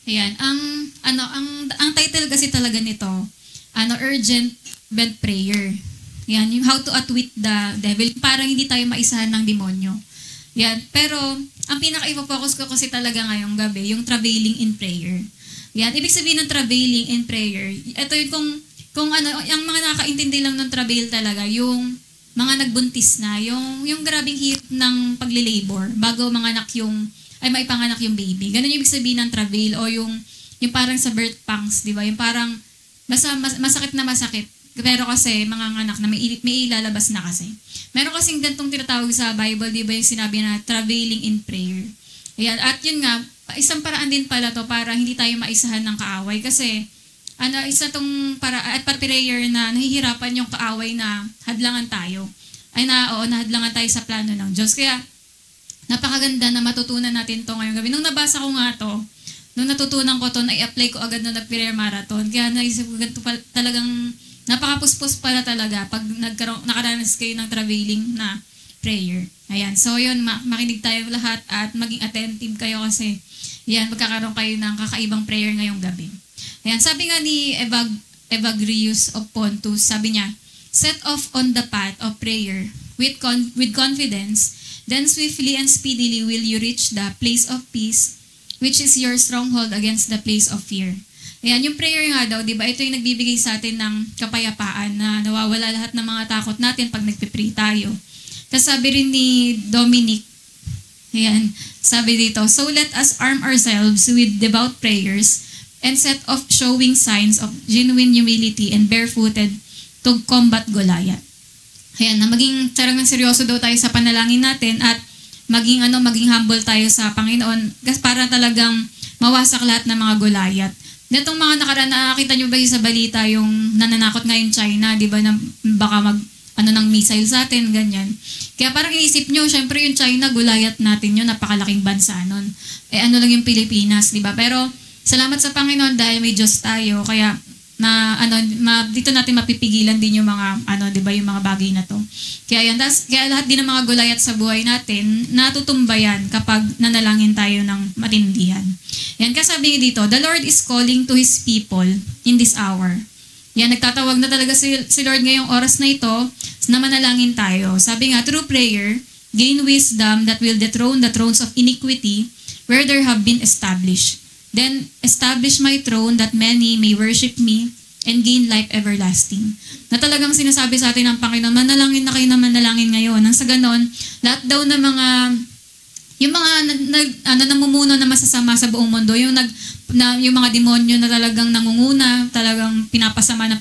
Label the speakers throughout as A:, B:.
A: Ayan, ang title kasi talaga nito, urgent bed prayer. Yan, yung how to outwit the devil, parang hindi tayo maisahan ng demonyo. Yan, pero ang pinaka-focus ko kasi talaga ngayong gabi, yung travailing in prayer. Yan, ibig sabihin ng travailing in prayer, ito yung kung yung mga nakaintindi lang ng travail talaga, yung mga nagbuntis na, yung grabing hirap ng paglilabor bago maipanganak yung baby. Ganun yung ibig sabihin ng travail o yung parang sa birth pangs, di ba? Yung parang masakit na masakit. Pero kasi mga anak na may ilalabas na kasi. Meron kasing gantong tinatawag sa Bible, di ba yung sinabi na travailing in prayer. Ayan. At yun nga, isang paraan din pala to para hindi tayo maisahan ng kaaway. Kasi isa tong prayer na nahihirapan yung kaaway na hadlangan tayo. Nahadlangan tayo sa plano ng Diyos. Kaya napakaganda na matutunan natin to ngayong gabi. Nung nabasa ko nga to, nung natutunan ko to, na-i-apply ko agad nung nag-prayer marathon. Kaya naisip ko talagang napakapuspos pala talaga pag nakaranas kayo ng travailing na prayer. Ayan. So yun, makinig tayo lahat at maging attentive kayo kasi yan, magkakaroon kayo ng kakaibang prayer ngayong gabi. Ayan. Sabi nga ni Evagrius of Pontus, sabi niya, set off on the path of prayer with confidence, then swiftly and speedily will you reach the place of peace, which is your stronghold against the place of fear. Ayan, yung prayer nga daw, di ba, ito yung nagbibigay sa atin ng kapayapaan na nawawala lahat ng mga takot natin pag nagpipray tayo. Tapos sabi rin ni Dominic, ayan, sabi dito, so let us arm ourselves with devout prayers and set off showing signs of genuine humility and barefooted to combat Goliath. Ayan, na maging talagang seryoso daw tayo sa panalangin natin at maging humble tayo sa Panginoon kasi para talagang mawasak lahat ng mga Goliath. Netong mga nakaraan, nakakita nyo ba yung sa balita yung nananakot ngayon China, di ba, na baka ng missile sa atin, ganyan. Kaya parang iisip nyo, syempre yung China, Goliath natin yun, napakalaking bansa nun. Lang yung Pilipinas, di ba? Pero salamat sa Panginoon dahil may Diyos tayo, kaya dito natin mapipigilan din yung mga di ba, yung mga bagay na to. Kaya lahat din ng mga Goliath sa buhay natin natutumba yan kapag nanalangin tayo ng matindihan. Yan, kasi sabi dito, the Lord is calling to His people in this hour. Yan, nagtatawag na talaga si Lord ngayong oras na ito na manalangin tayo. Sabi nga, through prayer, gain wisdom that will dethrone the thrones of iniquity where there have been established. Then establish my throne that many may worship me and gain life everlasting. Na talagang sinasabi sa atin ng Panginoon, manalangin na kayo na manalangin ngayon. Nang sa ganon, lahat daw na yung mga namumuno na masasama sa buong mundo, yung mga demonyo na talagang nangunguna, talagang pinapasama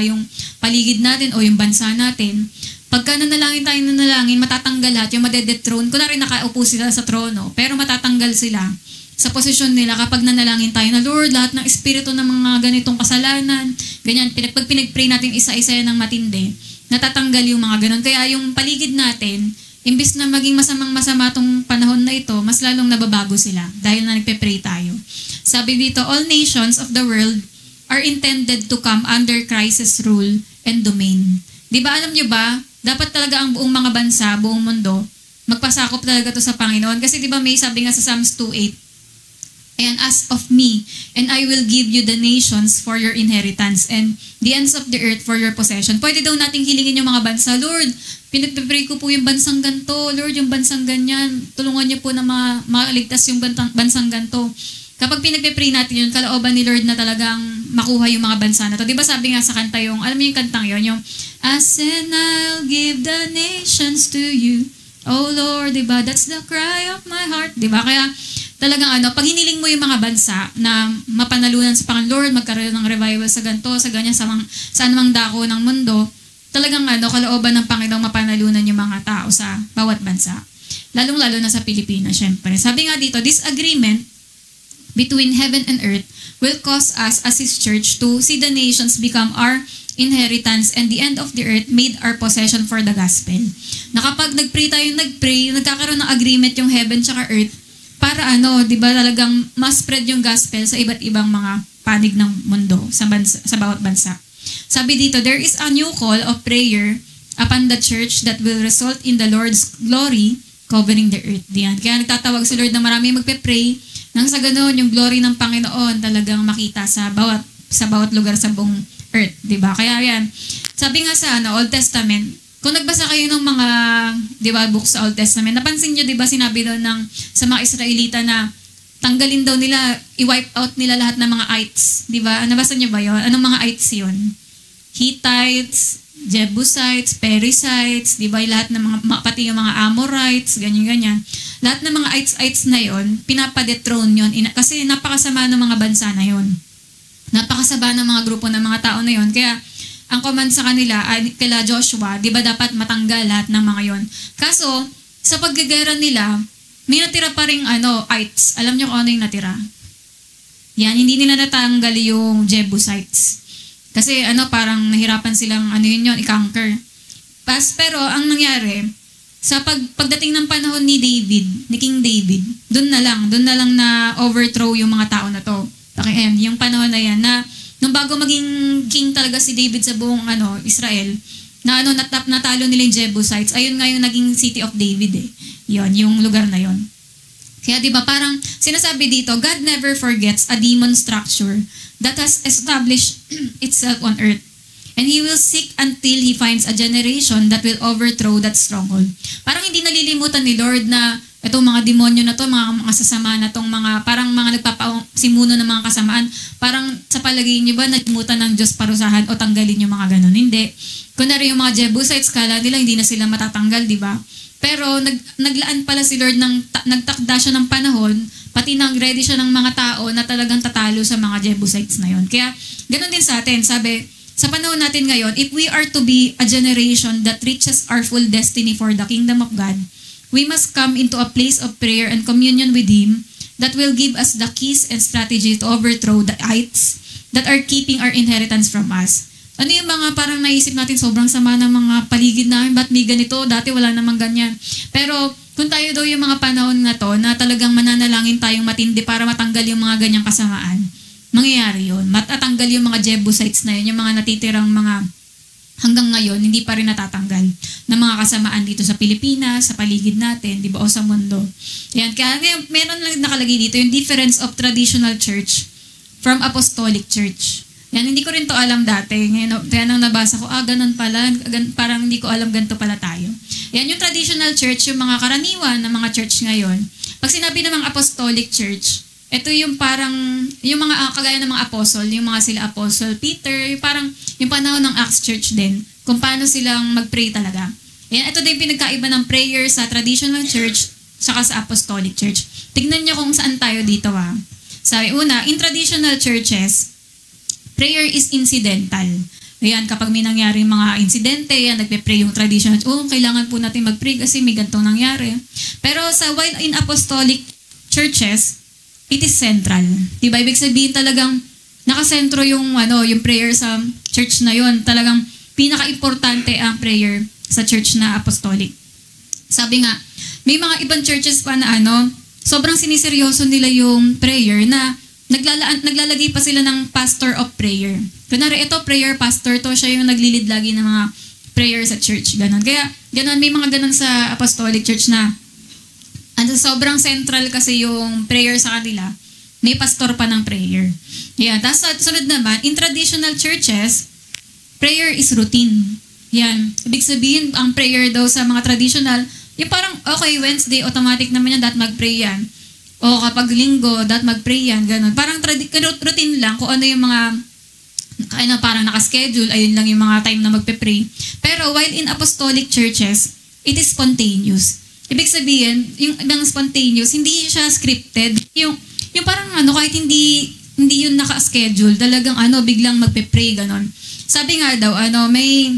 A: yung paligid natin o yung bansa natin. Pagka nanalangin tayo matatanggal lahat, yung madedethrone, kunwari nakaupo sila sa trono, pero matatanggal sila sa posisyon nila kapag nanalangin tayo na, Lord, lahat ng espiritu ng mga ganitong kasalanan, ganyan, pag pinag-pray natin isa-isa yan ng matindi, natatanggal yung mga ganon. Kaya yung paligid natin, imbis na maging masamang-masama tong panahon na ito, mas lalong nababago sila dahil na nagpe-pray tayo. Sabi dito, all nations of the world are intended to come under Christ's rule and domain. Di ba, alam nyo ba, dapat talaga ang buong mga bansa, buong mundo, magpasakop talaga to sa Panginoon. Kasi di ba may sabi nga sa Psalms 2:8, and ask of me, and I will give you the nations for your inheritance and the ends of the earth for your possession. Pwede daw nating hilingin yung mga bansa, Lord, pinagpipray ko po yung bansang ganto, Lord, yung bansang ganyan, tulungan niyo po na makaligtas yung bansang ganto. Kapag pinagpipray natin yun, kalooban ni Lord na talagang makuha yung mga bansa na to. Diba sabi nga sa kanta yung, alam mo yung kantang yun, yung, as and I'll give the nations to you, oh Lord, diba, that's the cry of my heart. Diba, kaya talagang pag hiniling mo yung mga bansa na mapanalunan sa Panginoon, Lord, magkaroon ng revival sa ganito, sa ganyan, sa anumang dako ng mundo, talagang kalooban ng Panginoon mapanalunan yung mga tao sa bawat bansa. Lalong-lalo na sa Pilipinas, syempre. Sabi nga dito, this agreement between heaven and earth will cause us as His church to see the nations become our inheritance and the end of the earth made our possession for the gospel. Na kapag nagpray, nagkakaroon ng agreement yung heaven tsaka earth, para di ba talagang mas spread yung gospel sa iba't ibang mga panig ng mundo sa bawat bansa. Sabi dito, there is a new call of prayer upon the church that will result in the Lord's glory covering the earth. Diyan. Kaya nagtatawag si Lord na marami magpe-pray Nang sa ganoon, yung glory ng Panginoon talagang makita sa bawat lugar sa buong earth, di ba? Kaya yan, sabi nga sa Old Testament, kung nagbasa kayo ng mga, di ba, books sa Old Testament, napansin nyo, di ba, sinabi doon sa mga Israelita na tanggalin daw nila, i-wipe out nila lahat ng mga ites, di ba? Nabasa nyo ba yun? Anong mga ites yun? Hittites, Jebusites, Perizzites, di ba? Lahat ng mga, pati yung mga Amorites, ganyan-ganyan. Lahat ng mga ites na yon, pinapadethrone yun, kasi napakasama ng mga bansa na yon. Napakasama ng mga grupo ng mga tao na yon. Kaya, ang command sa kanila, kila Joshua, di ba dapat matanggal lahat ng mga yon. Kaso, sa paggagera nila, may natira pa rin ites. Alam niyo kung ano yung natira? Yan, hindi nila natanggal yung Jebusites. Kasi parang nahirapan silang yun, i-conquer. Pero ang nangyari, sa pagdating ng panahon ni King David, doon na lang na overthrow yung mga tao na to. Okay, yung panahon na yan, na nung bago maging king talaga si David sa buong Israel, na natalo nila yung Jebusites, ayun nga yung naging city of David eh. Yon, yung lugar na yon. Kaya 'di ba parang sinasabi dito, God never forgets a demon structure that has established itself on earth. And He will seek until He finds a generation that will overthrow that stronghold. Parang hindi nalilimutan ni Lord na itong mga demonyo na to, mga sasama na tong parang mga nagpapasimuno ng mga kasamaan, parang sa palagay niyo ba nalimutan ng Diyos parusahan o tanggalin yung mga ganun? Hindi. Kunwari yung mga Jebusites, kala nila hindi na sila matatanggal, di ba? Pero naglaan pala si Lord nagtakda siya ng panahon, pati nag-ready siya ng mga tao na talagang tatalo sa mga Jebusites na yon. Kaya ganun din sa atin, sabi, sa panahon natin ngayon, if we are to be a generation that reaches our full destiny for the kingdom of God, we must come into a place of prayer and communion with Him that will give us the keys and strategy to overthrow the ites that are keeping our inheritance from us. Ano yung mga parang naisip natin, sobrang sama ng mga paligid namin, ba't may ganito? Dati wala namang ganyan. Pero kung tayo daw yung mga panahon na to, na talagang mananalangin tayong matindi para matanggal yung mga ganyang kasamaan, mangyayari yun. Matatanggal yung mga Jebusites na yun, yung mga natitirang mga hanggang ngayon, hindi pa rin natatanggal ng mga kasamaan dito sa Pilipinas, sa paligid natin, di ba, o sa mundo. Yan. Kaya meron lang nakalagay dito yung difference of traditional church from apostolic church. Yan, hindi ko rin to alam dati. Ngayon, kaya nang nabasa ko, ganun pala, parang hindi ko alam ganito pala tayo. Yan, yung traditional church, yung mga karaniwan na mga church ngayon. Pag sinabi namang apostolic church, ito yung parang, yung mga kagaya ng mga apostle, yung mga sila apostle Peter, parang yung panahon ng Acts Church din, kung paano silang mag-pray talaga. Yan, ito din pinagkaiba ng prayer sa traditional church saka sa apostolic church. Tignan nyo kung saan tayo dito Sabi, una, in traditional churches, prayer is incidental. Ayan, kapag may nangyari mga insidente, yan, nagpe-pray yung traditional. Kailangan po natin mag-pray kasi may ganitong nangyari. Pero while in apostolic churches, it is central. Diba? Ibig sabihin talagang nakasentro yung prayer sa church na yon. Talagang pinaka-importante ang prayer sa church na apostolic. Sabi nga, may mga ibang churches pa na sobrang siniseryoso nila yung prayer na naglalagay pa sila ng pastor of prayer. Kunwari, ito prayer pastor to, siya yung naglilid lagi ng mga prayer sa church. Ganon. Kaya, ganon, may mga ganon sa apostolic church na sobrang central kasi yung prayer sa kanila, may pastor pa ng prayer. Yan. Tapos, sunod naman, in traditional churches, prayer is routine. Yan. Ibig sabihin, ang prayer daw sa mga traditional, yung parang, okay, Wednesday, automatic naman yan, dapat mag-pray yan. O kapag linggo, dapat mag-pray yan, gano'n. Parang routine lang kung ano yung mga, parang nakaschedule, ayun lang yung mga time na magpe-pray. Pero while in apostolic churches, it is spontaneous. Ibig sabihin, yung ibang spontaneous, hindi siya scripted. Yung parang kahit hindi yun naka-schedule, talagang biglang magpe-pray, gano'n. Sabi nga daw, may,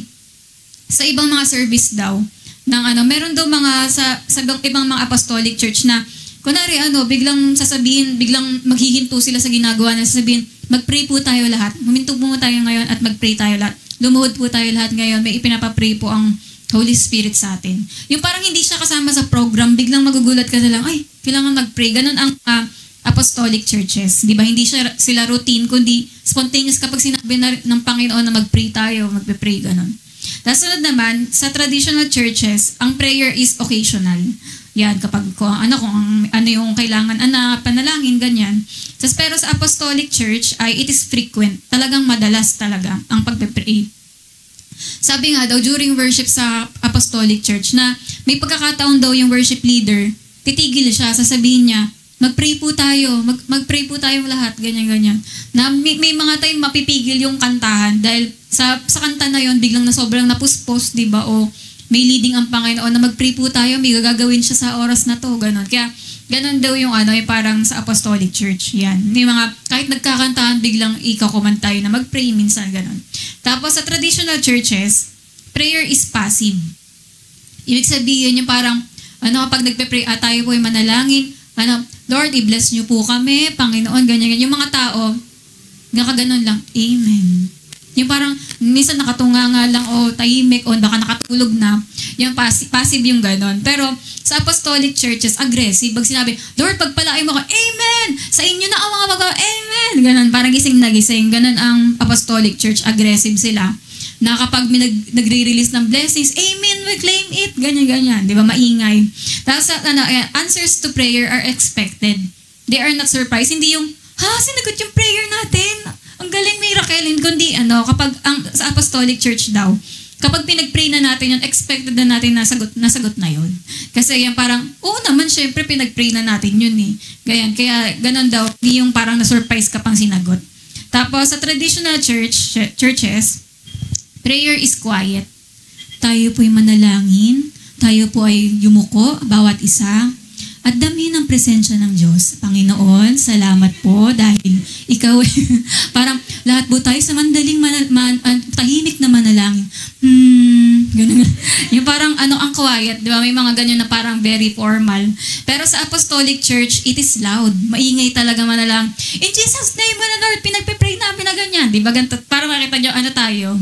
A: sa ibang mga service daw, meron daw mga, sa ibang mga apostolic church na, kunwari, biglang sasabihin, biglang maghihinto sila sa ginagawa na sasabihin, mag-pray po tayo lahat. Huminto po tayo ngayon at mag-pray tayo lahat. Lumuhod po tayo lahat ngayon. May ipinapapray po ang Holy Spirit sa atin. Yung parang hindi siya kasama sa program, biglang magugulat ka na lang, ay, kailangan mag-pray. Ganun ang apostolic churches. Di ba? Hindi sila routine, kundi spontaneous kapag sinabi ng Panginoon na mag-pray tayo, magpe-pray, ganun. Tapos sunod naman, sa traditional churches, ang prayer is occasional. Yan, kapag kung ano yung kailangan panalangin, ganyan. Pero sa Apostolic Church ay it is frequent. Talagang madalas talaga ang pagpe-pray. Sabi nga daw, during worship sa Apostolic Church, na may pagkakataon daw yung worship leader, titigil siya, sasabihin niya, mag-pray po tayo, mag-pray po tayong lahat, ganyan-ganyan. Na may mga time mapipigil yung kantahan dahil sa kanta na yon biglang na sobrang napuspos, di ba? O may leading ang Panginoon na mag-pray po tayo, may gagawin siya sa oras na to, ganon. Kaya, ganon daw yung yung parang sa Apostolic Church. Yan. May mga, kahit nagkakantahan, biglang ikakuman tayo na mag-pray, minsan ganon. Tapos, sa traditional churches, prayer is passive. Ibig sabihin yung parang, kapag nagpe-pray, tayo po ay manalangin, Lord, i-bless niyo po kami, Panginoon, ganyan-ganyan. Yung mga tao, nakaganon lang, Amen. Yung parang, minsan nakatunga nga lang, o tahimik, o baka nakatulog na. Yung passive yung ganon. Pero, sa apostolic churches, aggressive. Pag sinabi, Lord, pagpalain mo ka, Amen! Sa inyo na ang mga magawa, Amen! Ganon, parang gising na gising. Ganon ang apostolic church, aggressive sila. Na kapag nagre-release ng blessings, Amen, we claim it, ganyan-ganyan. Di ba? Maingay. Tapos, answers to prayer are expected. They are not surprised. Hindi yung, sinagot yung prayer natin. Ang galing, miracle. Kundi, kapag, sa apostolic church daw, kapag pinag-pray na natin yun, expected na natin nasagot na yun. Kasi yan parang, naman, syempre, pinag-pray na natin yun eh. Kaya, ganun daw, di yung parang na-surprise ka pang sinagot. Tapos, sa traditional churches, prayer is quiet. Tayo po'y manalangin, tayo po ay yumuko, bawat isa, at dami ng presensya ng Diyos. Panginoon, salamat po dahil ikaw parang lahat po tayo sa mandaling tahimik na manalangin. Ganun. Yung parang ang quiet, di ba? May mga ganyan na parang very formal. Pero sa apostolic church, it is loud. Maingay talaga manalang. In Jesus' name, Lord, pinagpipray namin na ganyan. Di ba? Para makita nyo, tayo?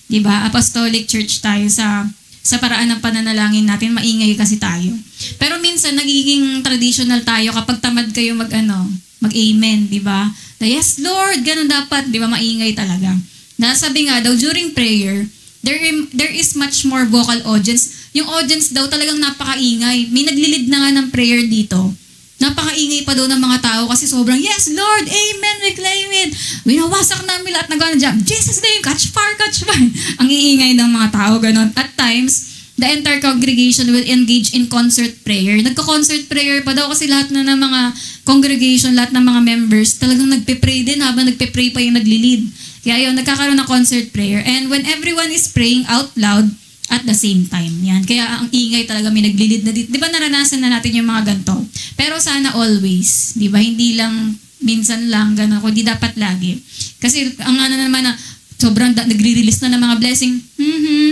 A: Di ba? Apostolic church tayo sa paraan ng pananalangin natin, maingay kasi tayo. Pero minsan, nagiging traditional tayo kapag tamad kayo mag-amen, di ba? Yes, Lord, ganun dapat, di ba? Maingay talaga. Nasabi nga daw, during prayer, there is much more vocal audience. Yung audience daw talagang napakaingay. May naglilid na nga ng prayer dito. Napakaingay pa daw ng mga tao kasi sobrang, yes, Lord, Amen, we claim it. Winawasak namin lahat na gano'n dyan. Jesus name, catch fire, catch fire. Ang iingay ng mga tao, gano'n. At times, the entire congregation will engage in concert prayer. Nagka-concert prayer pa daw kasi lahat na ng mga congregation, lahat ng mga members, talagang nagpe-pray din habang nagpe-pray pa yung naglilid. Kaya yun, nagkakaroon ng concert prayer. And when everyone is praying out loud, at the same time. Yan. Kaya ang ingay talaga, may naglilid na dito. Di ba naranasan na natin yung mga ganito? Pero sana always. Di ba? Hindi lang, minsan lang, gano'n. Kundi dapat lagi. Kasi ang naman na, sobrang nagre-release na ng mga blessing.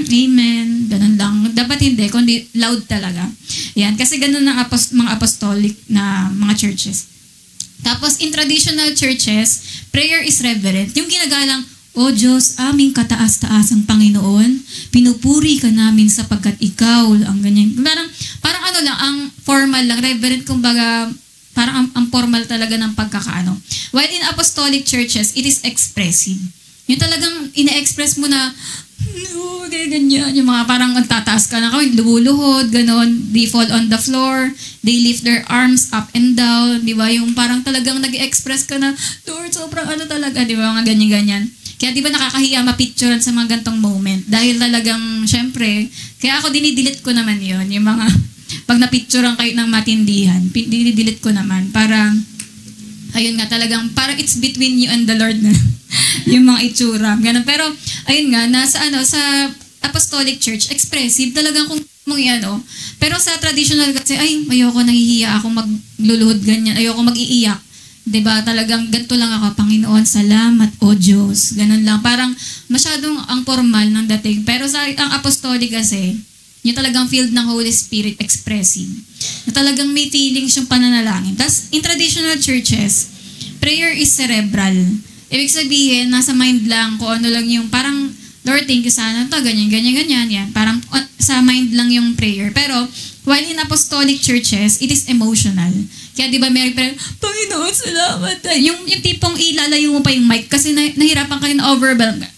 A: Amen. Ganun lang. Dapat hindi, kundi loud talaga. Yan. Kasi ganun ang mga apostolic na mga churches. Tapos, in traditional churches, prayer is reverent. Yung ginagalang, O Diyos, aming kataas-taasang Panginoon, pinupuri ka namin sapagkat ikaw, ang ganyan. Parang ang formal lang, reverent, kumbaga, parang ang formal talaga ng pagkakaano. While in apostolic churches, it is expressive. Yung talagang ina-express mo na, ganyan, yung mga parang magtataas ka na kami, lumuluhod, ganon, they fall on the floor, they lift their arms up and down, di ba? Yung parang talagang nag-express ka na, Lord, sobrang talaga, di ba? Mga ganyan-ganyan. Kaya di ba nakakahiya mapicturean sa mga gantong moment? Dahil talagang, syempre, kaya ako dinidelete ko naman yon yung mga, pag napicturean kayo ng matindihan, dinidelete ko naman para, ayun nga talagang, parang it's between you and the Lord na, yung mga itsura. Ganun. Pero, ayun nga, sa apostolic church, expressive, talagang kung pero sa traditional kasi, ayoko, nahihiya ako magluluhod ganyan, ayoko mag-iiyak. Diba, talagang ganito lang ako, Panginoon, salamat, O Diyos. Ganun lang. Parang masyadong ang formal ng dating. Pero ang apostolic kasi, yung talagang filled ng Holy Spirit expressing. Na talagang may feelings yung pananalangin. Tapos, in traditional churches, prayer is cerebral. Ibig sabihin, nasa mind lang kung ano lang yung parang, Lord, thank you sana ito, ganyan. Yan. Parang sa mind lang yung prayer. Pero, while in apostolic churches, it is emotional. Kaya di ba may prayer, Panginoon, salamat. Yung tipong ilalayo mo pa yung mic kasi nahirapan kayo na overwhelm ka.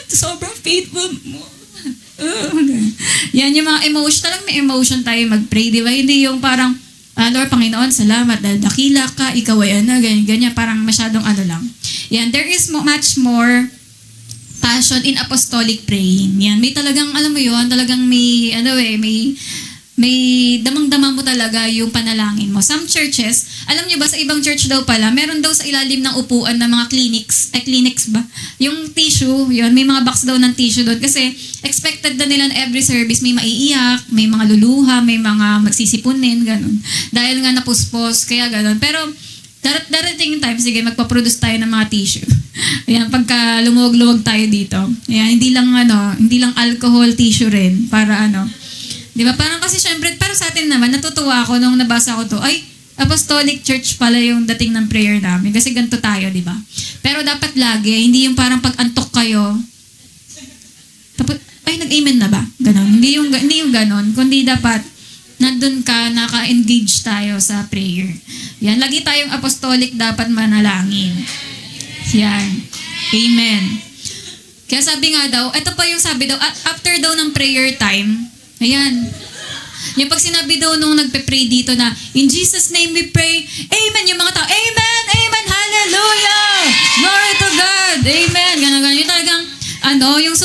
A: Sobrang faithful mo. Yan yung mga emotion. Talagang may emotion tayo mag-pray, di ba? Hindi yung parang, Lord, Panginoon, salamat dahil dakila ka, ikaw ay ganyan. Parang masyadong lang. Yan, there is much more passion in apostolic praying. Yan, may talagang, alam mo yun, talagang may damang-dama mo talaga yung panalangin mo. Some churches, alam niyo ba, sa ibang church daw pala, meron daw sa ilalim ng upuan ng mga clinics ba? Yung tissue, yun, may mga box daw ng tissue doon. Kasi expected na nila every service, may maiiyak, may mga luluha, may mga magsisipunin, ganun. Dahil nga napuspos, kaya ganun. Pero darating yung time, sige, magpaproduce tayo ng mga tissue. Ayan, pagka lumuwag-luwag tayo dito. Ayan, hindi lang alcohol tissue rin, para di ba? Parang kasi syempre, pero sa atin naman, natutuwa ako nung nabasa ko to, ay, apostolic church pala yung dating ng prayer namin. Kasi ganito tayo, di ba? Pero dapat lagi, hindi yung parang pag-antok kayo, tapos, ay, nag-amen na ba? Ganon. Hindi yung ganon, kundi dapat, nandun ka, naka-engage tayo sa prayer. Yan, lagi tayong apostolic dapat manalangin. Yan. Amen. Kaya sabi nga daw, ito pa yung sabi daw, after daw ng prayer time, ayan. Yung pag sinabi daw nung nagpe-pray dito na, in Jesus' name we pray, amen, yung mga tao, amen, amen, hallelujah, glory to God, amen, gano'n. Yung talagang, yung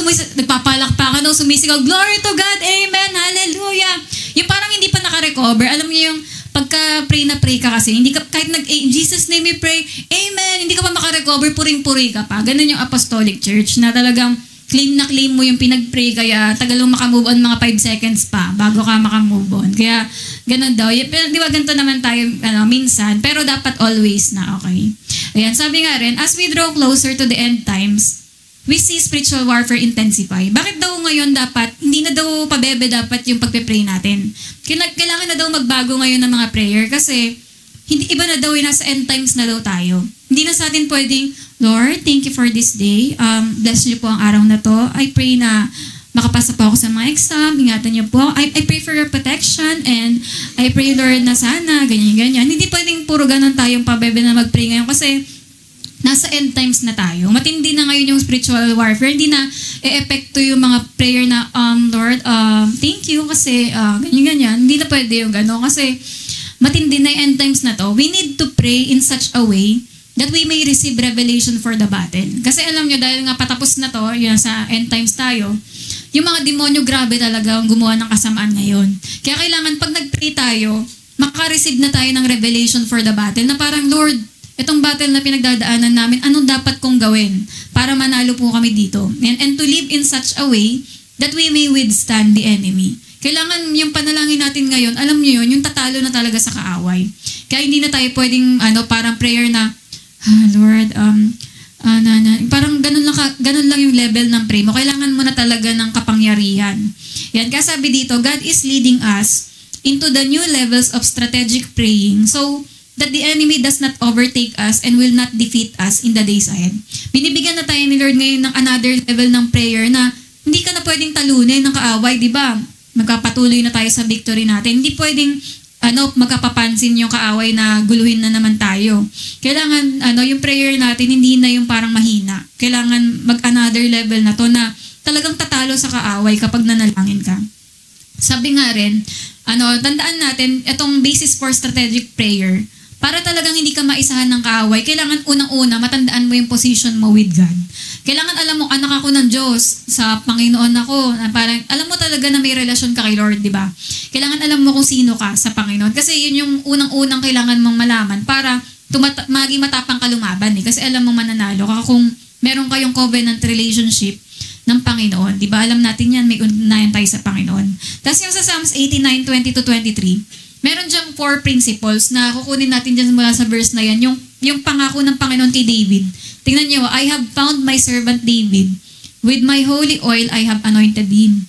A: nagpapalakpakan daw, sumisigaw, glory to God, amen, hallelujah. Yung parang hindi pa naka-recover, alam niyo yung pagka-pray na pray ka kasi, hindi ka, kahit in Jesus' name we pray, amen, hindi ka pa maka-recover, puring-puri ka pa. Ganun yung apostolic church na talagang, claim na claim mo yung pinag-pray, kaya tagal mo makamove on mga 5 seconds pa bago ka makamove on. Kaya, ganun daw. Di ba ganito naman tayo minsan, pero dapat always na, okay? Ayan, sabi nga rin, as we draw closer to the end times, we see spiritual warfare intensify. Bakit daw ngayon dapat, hindi na daw pabebe dapat yung pagpe-pray natin? Kailangan na daw magbago ngayon ng mga prayer kasi iba na daw, nasa end times na daw tayo. Hindi na sa atin pwedeng, Lord, thank you for this day. Bless niyo po ang araw na to. I pray na makapasa po ako sa mga exam. Ingatan niyo po. I pray for your protection and I pray, Lord, na sana, ganyan-ganyan. Hindi pwedeng puro ganun tayong pabebe na mag-pray ngayon kasi nasa end times na tayo. Matindi na ngayon yung spiritual warfare. Hindi na e-epekto yung mga prayer na, Lord, thank you kasi ganyan-ganyan. Hindi na pwede yung gano'n kasi matindi na yung end times na to. We need to pray in such a way that we may receive revelation for the battle. Kasi alam nyo, dahil nga patapos na to, yun, sa end times tayo, yung mga demonyo grabe talaga ang gumawa ng kasamaan ngayon. Kaya kailangan pag nag-pray tayo, makareceive na tayo ng revelation for the battle na parang, Lord, itong battle na pinagdadaanan namin, anong dapat kong gawin para manalo po kami dito? And to live in such a way that we may withstand the enemy. Kailangan yung panalangin natin ngayon, alam niyo yun, yung tatalo na talaga sa kaaway. Kaya hindi na tayo pwedeng parang prayer na, Lord, parang ganun lang yung level ng pray mo. Kailangan mo na talaga ng kapangyarihan. Yan, kaya sabi dito, God is leading us into the new levels of strategic praying so that the enemy does not overtake us and will not defeat us in the days ahead. Binibigyan na tayo ni Lord ngayon ng another level ng prayer na hindi ka na pwedeng talunin ng kaaway, di ba? Magkapatuloy na tayo sa victory natin. Hindi pwedeng magkapapansin yung kaaway na guluhin na naman tayo. Kailangan yung prayer natin hindi na yung parang mahina. Kailangan mag-another level na to na talagang tatalo sa kaaway kapag nanalangin ka. Sabi nga rin, tandaan natin itong basis for strategic prayer. Para talagang hindi ka maisahan ng kaaway, kailangan unang-una matandaan mo yung position mo with God. Kailangan alam mo, anak ako ng Diyos, sa Panginoon ako, na parang, alam mo talaga na may relasyon ka kay Lord, di ba? Kailangan alam mo kung sino ka sa Panginoon. Kasi yun yung unang-unang kailangan mong malaman para maging matapang ka lumaban. Kasi alam mo mananalo ka kung meron kayong covenant relationship ng Panginoon. Di ba? Alam natin yan, may unayan tayo sa Panginoon. Tapos yung sa Psalms 89:20-23, meron diyang 4 principles na kukunin natin dyan mula sa verse na yan. Yung pangako ng Panginoon kay David. Tingnan niyo, I have found my servant David. With my holy oil I have anointed him.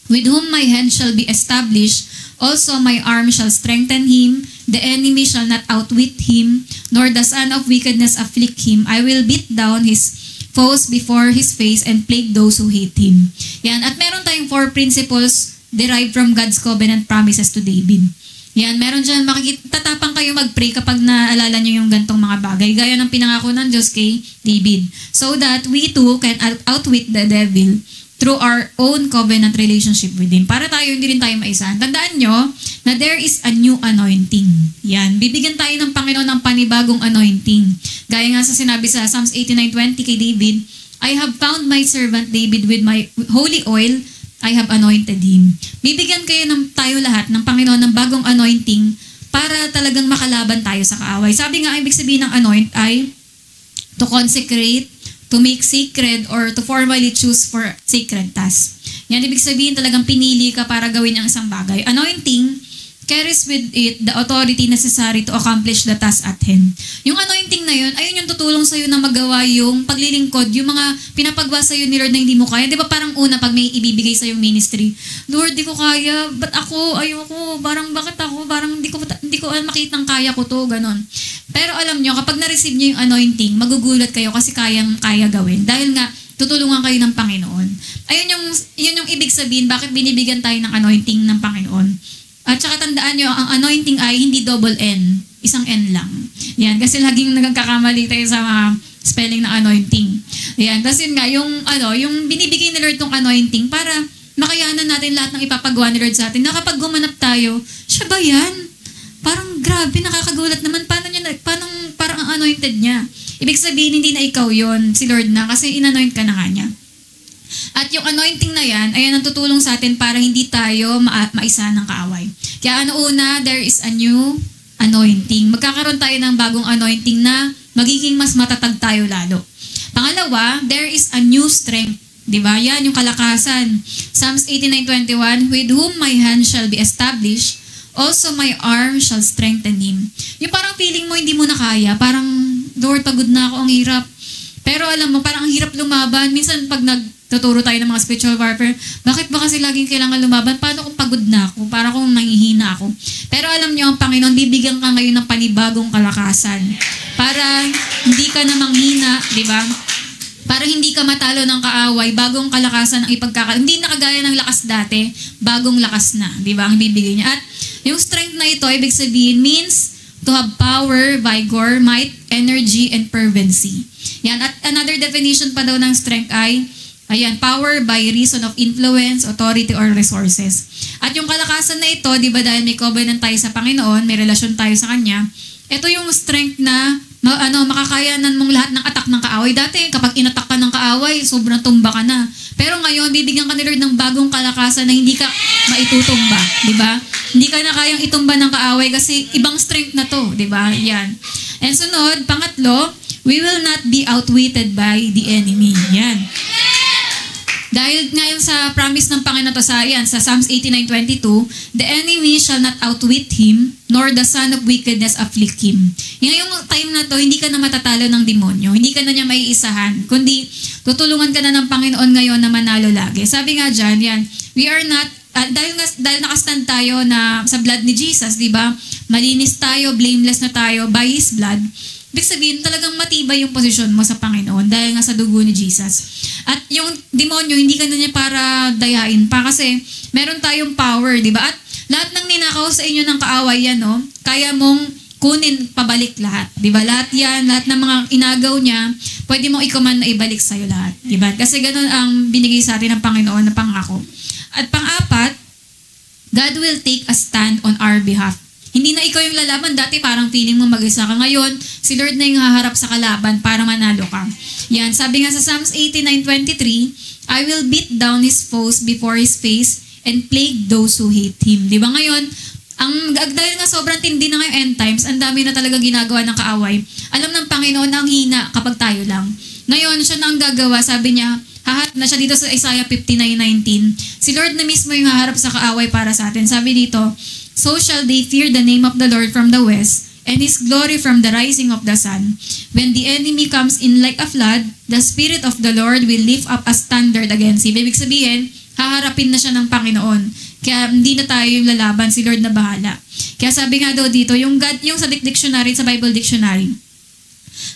A: With whom my hand shall be established. Also my arm shall strengthen him. The enemy shall not outwit him, nor the son of wickedness afflict him. I will beat down his foes before his face and plague those who hate him. Yan. At meron tayong 4 principles derived from God's covenant promises to David. Yan, meron dyan, tatapang kayo mag-pray kapag naalala nyo yung gantong mga bagay. Gaya ng pinangako ng Diyos kay David. So that we too can outwit the devil through our own covenant relationship with Him. Para tayo, hindi rin tayo maisahan. Tandaan nyo na there is a new anointing. Yan. Bibigyan tayo ng Panginoon ng panibagong anointing. Gaya nga sa sinabi sa Psalms 89:20 kay David, I have found my servant David with my holy oil, I have anointed him. Bibigyan tayo lahat ng Panginoon ng bagong anointing para talagang makalaban tayo sa kaaway. Sabi nga, ibig sabihin ng anoint ay to consecrate, to make sacred, or to formally choose for sacred task. Yan, ibig sabihin talagang pinili ka para gawin ang isang bagay. Anointing carries with it the authority necessary to accomplish the task at hand. Yung anointing na yun, ayun yung tutulong sa'yo na magawa yung paglilingkod, yung mga pinapagawa sa'yo ni Lord na hindi mo kaya. Di ba parang una, pag may ibibigay sa'yo ministry, Lord, di ko kaya, ba't ako, ayoko, parang bakit ako, parang hindi ko makitang kaya ko to, ganon. Pero alam nyo, kapag na-receive nyo yung anointing, magugulat kayo kasi kaya gawin. Dahil nga, tutulungan kayo ng Panginoon. Yun yung ibig sabihin, bakit binibigyan tayo ng anointing ng Panginoon. At saka tandaan nyo, ang anointing ay hindi double N. Isang N lang. Yan, kasi laging nagkakamali tayo sa mga spelling ng anointing. Yan, tapos yun nga, yung binibigay ni Lord tong anointing para makayanan natin lahat ng ipapagawa ni Lord sa atin. Na kapag gumanap tayo, siya ba yan? Parang grabe, nakakagulat naman. Parang ang anointed niya. Ibig sabihin, hindi na ikaw yon, si Lord na, kasi inanoint ka na nga niya. At yung anointing na yan, ayan ang tutulong sa atin para hindi tayo maisa ng kaaway. Kaya una, there is a new anointing. Magkakaroon tayo ng bagong anointing na magiging mas matatag tayo lalo. Pangalawa, there is a new strength. Diba? Yan yung kalakasan. Psalms 89:21, with whom my hand shall be established, also my arm shall strengthen him. Yung parang feeling mo hindi mo na kaya, parang, Lord, pagod na ako, ang hirap. Pero alam mo, parang ang hirap lumaban. Minsan pag tuturo tayo ng mga spiritual warfare, bakit ba kasi laging kailangan lumaban? Paano kung pagod na ako? Para kung nangihina ako? Pero alam niyo, ang Panginoon, bibigyan ka ngayon ng panibagong kalakasan. Para hindi ka na manghina, di ba? Para hindi ka matalo ng kaaway, bagong kalakasan ang hindi na kagaya ng lakas dati, bagong lakas na, di ba? Ang bibigay niya. At yung strength na ito, ibig sabihin, means to have power, vigor, might, energy, and fervency. Yan. At another definition pa daw ng strength ay, ayan, power by reason of influence, authority, or resources. At yung kalakasan na ito, di ba dahil may covenant tayo sa Panginoon, may relasyon tayo sa Kanya, ito yung strength na makakayanan mong lahat ng attack ng kaaway. Dati, kapag inattack ka ng kaaway, sobrang tumba ka na. Pero ngayon, bibigyan ka ni Lord ng bagong kalakasan na hindi ka maitutumba. Di ba? Hindi ka na kayang itumba ng kaaway kasi ibang strength na to. Di ba? Yan. And sunod, pangatlo, we will not be outwitted by the enemy. Yan. Dahil ngayon sa promise ng Panginoon to sa Psalms 89:22, the enemy shall not outwit him, nor the son of wickedness afflict him. Ngayong time na to, hindi ka na matatalo ng demonyo, hindi ka na niya maiisahan, kundi tutulungan ka na ng Panginoon ngayon na manalo lagi. Sabi nga dyan, yan, we are not, dahil nakastand tayo na sa blood ni Jesus, di ba? Malinis tayo, blameless na tayo by His blood. Ibig sabihin, talagang matibay yung posisyon mo sa Panginoon dahil nga sa dugo ni Jesus. At yung demonyo, hindi ka na niya para dayain pa kasi meron tayong power, di ba? At lahat ng ninakaw sa inyo ng kaaway yan, no? Kaya mong kunin pabalik lahat, di ba? Lahat yan, lahat ng mga inagaw niya, pwede mong i-command na ibalik sa'yo lahat, di ba? Kasi ganun ang binigay sa atin ng Panginoon na pangako. At pang-apat, God will take a stand on our behalf. Hindi na ikaw yung lalaban. Dati parang feeling mo mag-isa ka. Ngayon, si Lord na yung haharap sa kalaban para manalo ka. Yan. Sabi nga sa Psalms 89:23, I will beat down his foes before his face and plague those who hate him. Di ba ngayon, dahil nga sobrang tindi na ngayong end times, ang dami na talaga ginagawa ng kaaway. Alam ng Panginoon na ang hina kapag tayo lang. Ngayon, siya na ang gagawa. Sabi niya, haharap na siya dito sa Isaiah 59:19. Si Lord na mismo yung haharap sa kaaway para sa atin. Sabi dito, so shall they fear the name of the Lord from the west, and His glory from the rising of the sun. When the enemy comes in like a flood, the Spirit of the Lord will lift up a standard against him. Ibig sabihin, haharapin na siya ng Panginoon. Kaya hindi na tayo yung lalaban, si Lord na bahala. Kaya sabi nga daw dito, yung sa dictionary, sa Bible dictionary,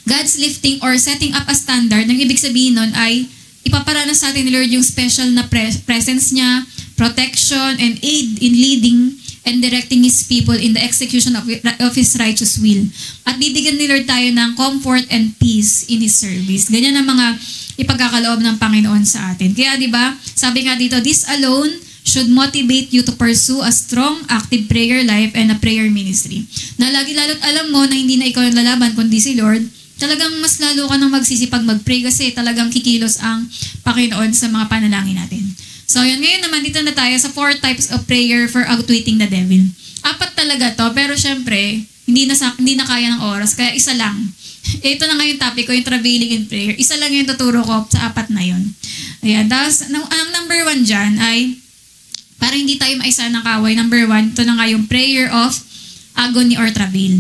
A: God's lifting or setting up a standard, ang ibig sabihin nun ay ipaparanas sa atin ni Lord yung special na presence niya, protection, and aid in leading and directing His people in the execution of His righteous will. At bibigyan ni Lord tayo ng comfort and peace in His service. Ganyan ang mga ipagkakaloob ng Panginoon sa atin. Kaya di ba, sabi nga dito, this alone should motivate you to pursue a strong, active prayer life and a prayer ministry. Na lagi lalo't alam mo na hindi na ikaw yung lalaban, kundi si Lord, talagang mas lalo ka nang magsisipag mag-pray kasi talagang kikilos ang Panginoon sa mga panalangin natin. So, yun. Ngayon naman, dito na tayo sa 4 types of prayer for outwitting the devil. 4 talaga to, pero syempre, hindi na kaya ng oras, kaya isa lang. Ito na nga yung topic ko, yung travailing in prayer. Isa lang yung tuturo ko sa 4 na yun. Ayan. Tapos, ang number 1 dyan ay, para hindi tayo maisa ng kaway, number 1, ito na nga yung prayer of agony or travail.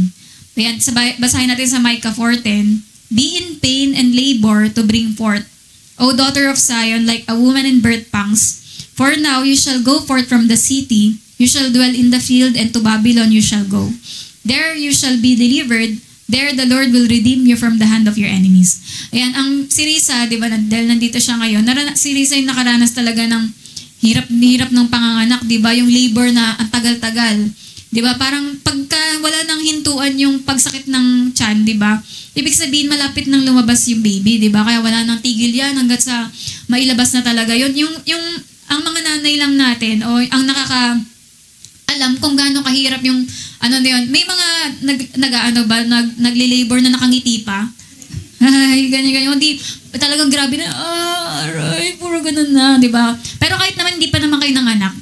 A: Ayan, basahin natin sa Micah 4:10. Be in pain and labor to bring forth, O daughter of Zion, like a woman in birth pangs. For now you shall go forth from the city, you shall dwell in the field, and to Babylon you shall go. There you shall be delivered, there the Lord will redeem you from the hand of your enemies. Ayan, si Risa, di ba, dahil nandito siya ngayon, si Risa yung nakaranas talaga ng hirap ng panganganak, di ba, yung labor na ang tagal-tagal. Di ba, parang pagka wala nang hintuan yung pagsakit ng tiyan, di ba, ibig sabihin, malapit nang lumabas yung baby, di ba? Kaya wala nang tigil yan hanggat sa mailabas na talaga yun. Ang mga nanay lang natin, o ang alam kung gaano kahirap yung, ano na yun, may mga nagli-labor na nakangiti pa. Ay, ganyan. Hindi, talagang grabe na, aray, puro ganun na, di ba? Pero kahit naman hindi pa naman kayo nanganak,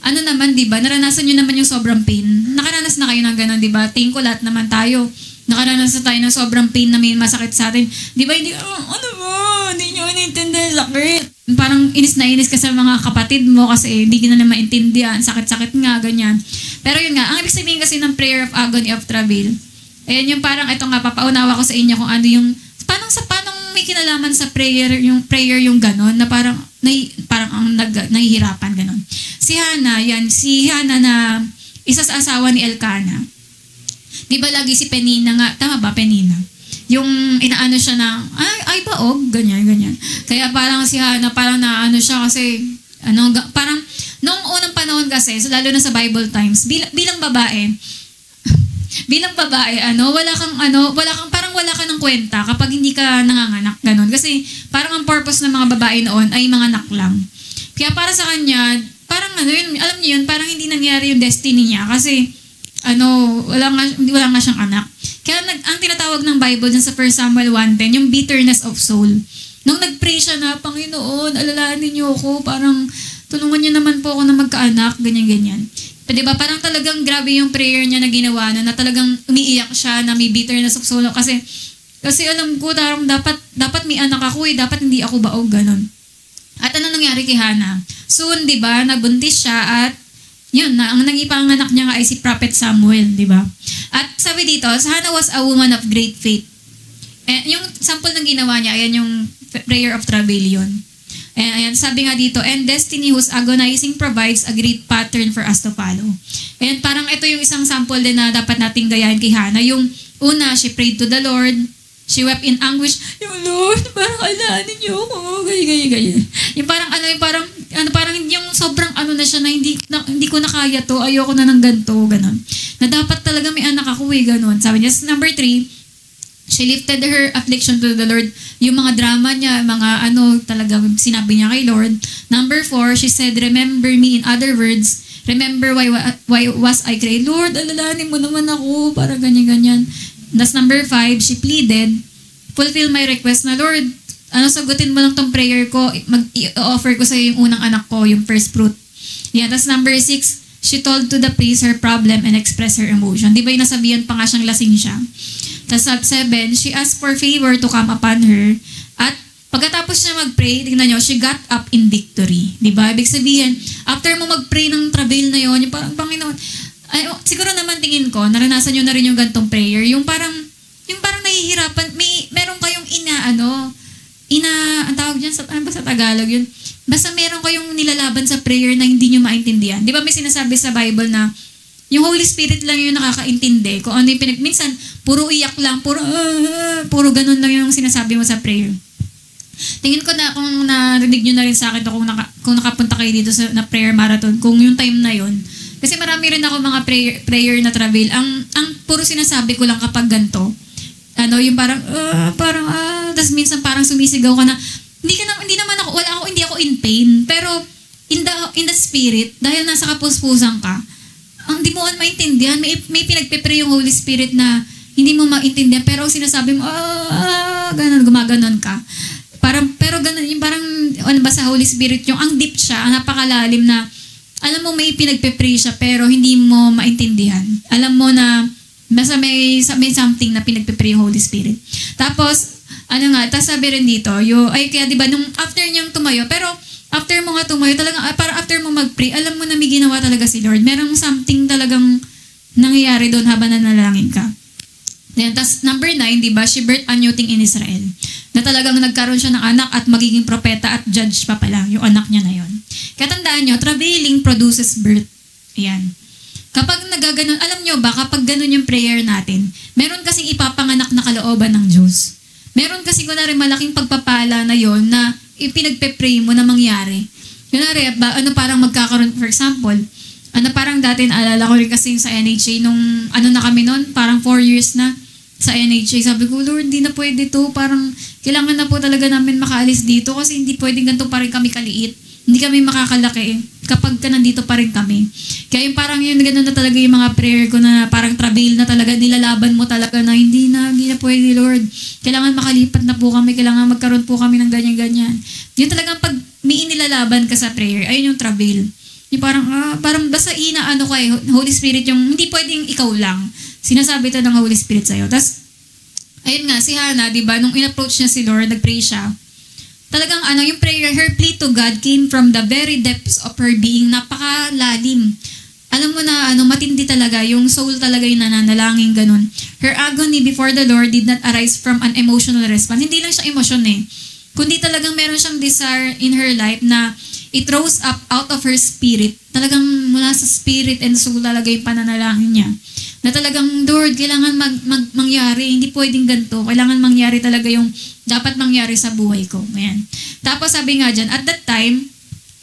A: ano naman, di ba? Naranasan nyo naman yung sobrang pain. Nakaranas na kayo ng ganun, di ba? Tingin ko lahat naman tayo. Nakaranas na tayo ng sobrang pain na may masakit sa atin. Di ba, hindi, ano ba? Hindi nyo inintindi, sakit. Parang inis na inis ka sa mga kapatid mo kasi hindi ka na maintindihan. Sakit-sakit nga, ganyan. Pero yun nga, ang ibig sabihin kasi ng prayer of agony of travail, ayan yung parang, ito nga, papaunawa ko sa inyo kung ano yung, paano may kinalaman sa prayer yung ganon, na parang ang nahihirapan, ganon. Si Hannah na isa sa asawa ni Elkanah. Di ba lagi si Penina nga, tama ba, Penina? Yung inaano siya na, ay baog, ganyan. Kaya parang si Hannah, parang naano siya kasi, parang, noong unang panahon kasi, so lalo na sa Bible times, bilang babae, parang wala ka ng kwenta kapag hindi ka nanganganak, ganon. Kasi parang ang purpose ng mga babae noon ay mga anak lang. Kaya para sa kanya, parang alam niyo yun, parang hindi nangyari yung destiny niya kasi, wala nga siyang anak. Kaya ang tinatawag ng Bible dyan sa 1 Samuel 1:10, yung bitterness of soul. Nung nag-pray siya na, Panginoon, alalahanin niyo ako, parang tulungan niyo naman po ako na magkaanak, ganyan. Diba? Parang talagang grabe yung prayer niya na ginawa na talagang umiiyak siya na may bitterness of soul. Kasi alam ko, dapat may anak ako dapat hindi ako baog, ganon. At ano nangyari kay Hannah? Soon, diba, nabuntis siya at yun, ang nangipanganak niya nga ay si Prophet Samuel, di ba? At sabi dito, Hannah was a woman of great faith. Yung sample ng ginawa niya, ayan yung prayer of travail yun. Ayan, sabi nga dito, and destiny whose agonizing provides a great pattern for us to follow. Ayan, parang ito yung isang sample din na dapat nating gayahin kay Hannah. Yung una, she prayed to the Lord. She wept in anguish. Yung Lord, parang alaanin niyo ako. Ganyan. Yung parang yung sobrang na siya na hindi ko na kaya to. Ayoko na ng ganito, ganon. Na dapat talaga may anak ako, ganon. Sabi niya, number 3, she lifted her affliction to the Lord. Yung mga drama niya, mga talaga sinabi niya kay Lord. Number 4, she said, remember me. In other words, remember why was I cried? Lord, alalahanin mo naman ako. Para ganyan. That's number 5, she pleaded, fulfill my request na, Lord, sagutin mo lang tong prayer ko, i-offer ko sa iyo yung unang anak ko, yung first fruit. Yeah, that's number 6, she told to the priest her problem and expressed her emotion. Di ba yung nasabihan pa nga siyang lasing siya? Tapos 7, she asked for favor to come upon her. At pagkatapos niya mag-pray, tingnan nyo, she got up in victory. Di ba? Ibig sabihin, after mo mag-pray ng travail na yon, yung parang, Panginoon, siguro naman tingin ko, naranasan nyo na rin yung gantong prayer, yung parang nahihirapan, meron kayong ang tawag dyan, ano ba sa Tagalog yun? Basta meron kayong nilalaban sa prayer na hindi nyo maintindihan. Di ba may sinasabi sa Bible na yung Holy Spirit lang yung nakakaintindi kung ano yung minsan, puro iyak lang, puro ganun lang yung sinasabi mo sa prayer. Tingin ko na kung narinig nyo na rin sa akin kung nakapunta kayo dito na prayer marathon, kung yung time na yon, Kasi marami rin ako mga prayer na travel. Ang puro sinasabi ko lang kapag ganito, yung tas minsan parang sumisigaw ka na, hindi naman ako, hindi ako in pain. Pero, in the spirit, dahil nasa kapuspusan ka, hindi mo maintindihan, may pinagpipray yung Holy Spirit na hindi mo maintindihan, pero sinasabi mo, ganun, gumaganon ka. Pero ganun, yung parang, sa Holy Spirit, yung ang deep siya, ang napakalalim na, alam mo may pinagpipray siya, pero hindi mo maintindihan. Alam mo na, basta may something na pinagpipray yung Holy Spirit. Tapos, tapos sabi rin dito, kaya diba, nung after niyang tumayo, pero after mo nga tumayo, talagang, parang after mo mag-pray, alam mo na may ginawa talaga si Lord. Merong something talagang nangyayari doon habang nanalangin ka. Then, tas number 9, diba, she birthed a new thing in Israel. Na talagang nagkaroon siya ng anak at magiging propeta at judge pa pala, yung anak niya na yon. Kaya tandaan nyo, travailing produces birth. Ayan. Kapag nagaganon, alam nyo ba, kapag ganun yung prayer natin, meron kasing ipapanganak na kalooban ng Diyos. Meron kasing kunwari malaking pagpapala na yon na ipinagpe-pray mo na mangyari. Kunwari, parang magkakaroon, for example, parang dati naalala ko rin kasi sa NHA nung na kami noon, parang 4 years na sa NHA. Sabi ko, Lord, hindi na pwede to. Parang kailangan na po talaga namin makaalis dito kasi hindi pwedeng ganito pa rin kami kaliit. Hindi kami makakalaki kapag ka nandito pa rin kami. Kaya yung parang yun, gano'n na talaga yung mga prayer ko na parang travail na talaga, nilalaban mo talaga na hindi na pwede, Lord. Kailangan makalipat na po kami, kailangan magkaroon po kami ng ganyan-ganyan. Yun talagang pag may inilalaban ka sa prayer, ayun yung travail. Yung parang basta Holy Spirit, yung hindi pwedeng ikaw lang. Sinasabi ito ng Holy Spirit sa'yo. Tapos, ayun nga, si Hannah, diba, nung in-approach niya si Lord, nag-pray siya, talagang yung prayer, her plea to God came from the very depths of her being. Napakalalim. Alam mo na, matindi talaga. Yung soul talaga yung nananalangin, ganun. Her agony before the Lord did not arise from an emotional response. Hindi lang siya emosyon kundi talagang meron siyang desire in her life na it rose up out of her spirit. Talagang mula sa spirit and soul talaga yung pananalangin niya. Na talagang, Lord, kailangan mangyari. Hindi pwedeng ganito. Kailangan mangyari talaga yung dapat mangyari sa buhay ko. Ayan. Tapos sabi nga dyan, at that time,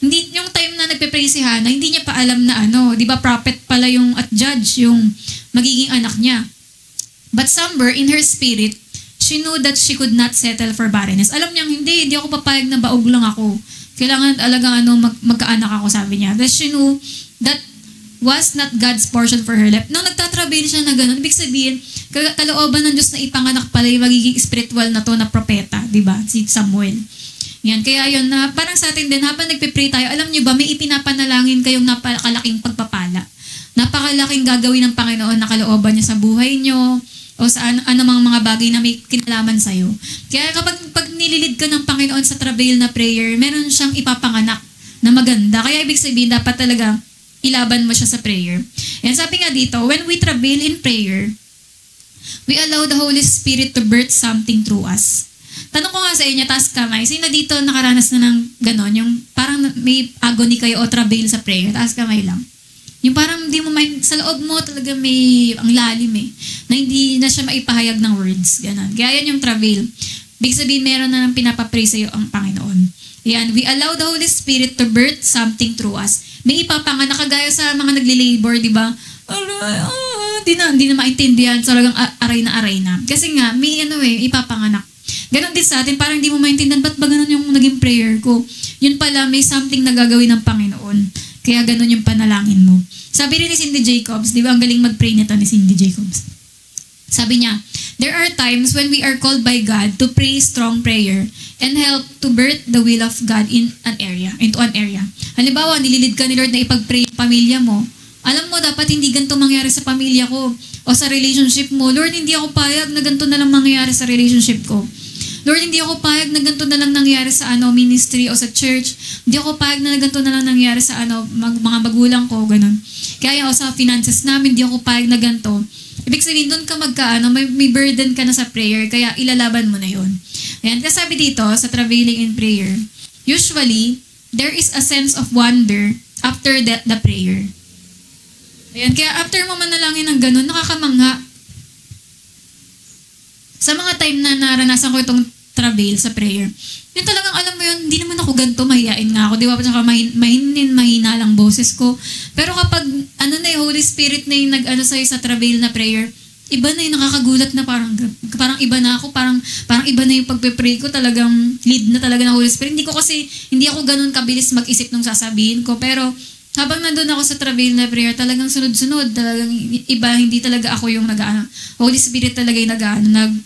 A: yung time na nagpe-pray si Hannah, hindi niya pa alam na di ba prophet pala yung at judge, yung magiging anak niya. But somewhere in her spirit, she knew that she could not settle for barrenness. Alam niya, hindi ako papayag na baog lang ako. Kailangan talagang magkaanak ako, sabi niya. That she knew that was not God's portion for her life. Nung nagtatrabail siya na gano'n, ibig sabihin, kalooban ng Diyos na ipanganak pala yung magiging spiritual na to na propeta, di ba? Si Samuel. Yan, kaya yun na parang sa atin din, habang nagpe-pray tayo, alam nyo ba, may ipinapanalangin kayong napakalaking pagpapala. Napakalaking gagawin ng Panginoon na kalooban niya sa buhay nyo, o sa anumang mga bagay na may kinalaman sa'yo. Kaya kapag nililid ka ng Panginoon sa travail na prayer, meron siyang ipapanganak na maganda. Kaya ibig sabihin, dapat talaga ilaban mo siya sa prayer. Yan, sabi nga dito, when we travail in prayer, we allow the Holy Spirit to birth something through us. Tanong ko nga sa inyo, taas kamay, sino dito nakaranas na ng ganon? Yung parang may agony kayo o travail sa prayer, taas kamay lang. Yung parang di mo sa loob mo talaga may ang lalim na hindi na siya maipahayag ng words. Ganon. Kaya yan yung travail. Big sabihin, meron na nang pinapapray sa'yo ang Panginoon. Yan, we allow the Holy Spirit to birth something through us. May ipapanganak, kagaya sa mga nagli-labor, di ba? Hindi na maintindihan. So, talagang aray na. Kasi nga, may ipapanganak. Ganon din sa atin, parang hindi mo maintindihan, ba't ba ganon yung naging prayer ko? Yun pala, may something na gagawin ng Panginoon. Kaya ganon yung panalangin mo. Sabi rin ni Cindy Jacobs, di ba ang galing mag-pray nito ni Cindy Jacobs? Sabi niya, there are times when we are called by God to pray strong prayer and help to birth the will of God into an area. Halimbawa, nililid ka ni Lord na ipag-pray yung pamilya mo. Alam mo, dapat hindi ganito mangyari sa pamilya ko o sa relationship mo. Lord, hindi ako payag na ganito na lang mangyari sa relationship ko. Lord, hindi ako payag na ganito na lang nangyari sa ministry o sa church. Hindi ako payag na ganito na lang nangyari sa mga magulang ko, ganun. Kaya sa finances namin, hindi ako payag na ganito. Ibig sabihin, doon ka may burden ka na sa prayer, kaya ilalaban mo na yun. Ayan, kasi sabi dito, sa travailing in prayer, usually, there is a sense of wonder after the prayer. Ayan, kaya after mo manalangin ng ganun, nakakamangha. Sa mga time na naranasan ko itong travail sa prayer, yun talagang alam mo yun, hindi naman ako ganito, mahihain nga ako, di ba? Saka mahina lang boses ko. Pero kapag Holy Spirit na yung nag-ano sa'yo sa travail na prayer, iba na yung nakakagulat na parang iba na ako, parang iba na yung pagpe-pray ko, talagang lead na talaga ng Holy Spirit. Hindi ako ganun kabilis mag-isip nung sasabihin ko, pero habang nandun ako sa travail na prayer, talagang sunod-sunod, talagang iba, hindi talaga ako yung Holy Spirit talaga yung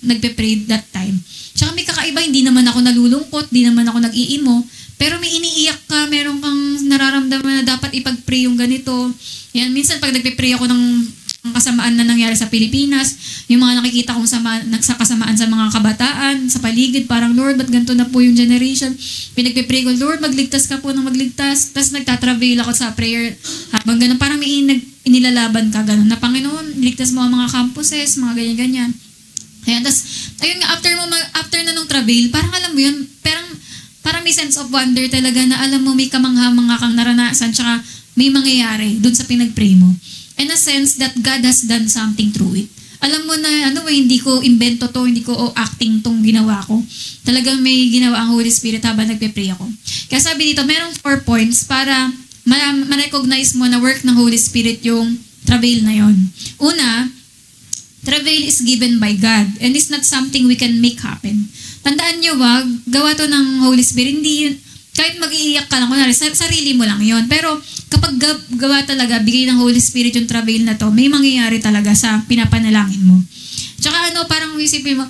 A: nagpe-pray that time. Tsaka may kakaiba, hindi naman ako nalulungkot, hindi naman ako nag-iimo, pero may iniiyak ka, meron kang nararamdaman na dapat ipag-pray yung ganito. Yan, minsan pag nagpe-pray ako ng kasamaan na nangyari sa Pilipinas, yung mga nakikita kong kasamaan sa mga kabataan, sa paligid, parang, Lord, ba't ganito na po yung generation? Pinagpe-pray ko, Lord, magligtas ka po ng magligtas. Tapos nagtatravel ako sa prayer. Habang ganun, parang may inilalaban ka, ganun. Na Panginoon, ligtas mo ang mga campuses, mga ganyan-ganyan. Ayan, tapos, ayun nga, after na nung travel, parang alam mo yun, parang may sense of wonder talaga na alam mo may kamangha-mangha kang naranasan, tsaka may mangyayari dun sa pinag-pray mo. In a sense that God has done something through it. Alam mo na, hindi ko invento to, hindi ko acting tong ginawa ko. Talagang may ginawa ang Holy Spirit habang nagpe-pray ako. Kaya sabi dito, merong 4 points para ma-recognize mo na work ng Holy Spirit yung travail na yon. Una, travail is given by God and it's not something we can make happen. Tandaan nyo ba, gawa to ng Holy Spirit, hindi yun, kahit mag-iiyak ka lang, kunwari, sarili mo lang yon. Pero kapag gawa talaga, bigay ng Holy Spirit yung travail na to, may mangyayari talaga sa pinapanalangin mo. Tsaka parang isipin mo,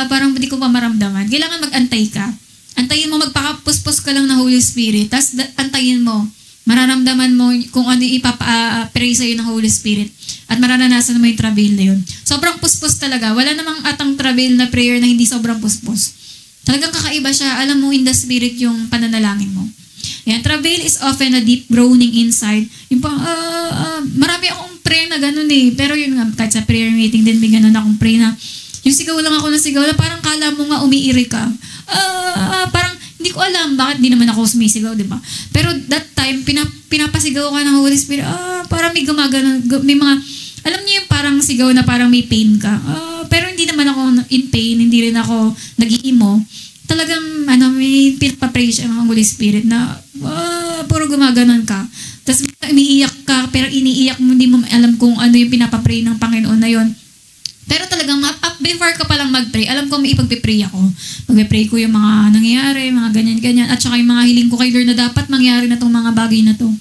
A: parang hindi ko pa maramdaman. Kailangan mag-antay ka. Antayin mo, magpakapuspos ka lang ng Holy Spirit, tapos antayin mo, mararamdaman mo kung ano ipapa-pray sa'yo ng Holy Spirit at mararanasan mo yung travail na yun. Sobrang puspos talaga. Wala namang atang travail na prayer na hindi sobrang puspos. Talagang kakaiba siya. Alam mo, in the Spirit yung pananalangin mo. Yan, travail is often a deep groaning inside. Yung marami akong prayer na ganun eh. Pero yun nga, kahit sa prayer meeting din, may ganun akong prayer na, yung sigaw lang ako na sigaw, na parang kala mo nga umiiri ka. Parang, hindi ko alam bakit di naman ako sumisigaw, di ba? Pero that time, pinapasigaw ka ng Holy Spirit, parang may gumagano, may mga, alam niyo yung parang sigaw na parang may pain ka. Pero hindi naman ako in pain, hindi rin ako nag-iimo. Talagang, may pinapapray siya ng Holy Spirit na, puro gumaganon ka. Tapos umiiyak ka, pero iniiyak mo, hindi mo alam kung ano yung pinapapray ng Panginoon na yon. Pero talagang, before ka palang mag-pray, alam ko may ipagpipray ako. Pag-pray ko yung mga nangyayari, mga ganyan-ganyan, at saka yung mga hiling ko kay Lord na dapat mangyari na itong mga bagay na to.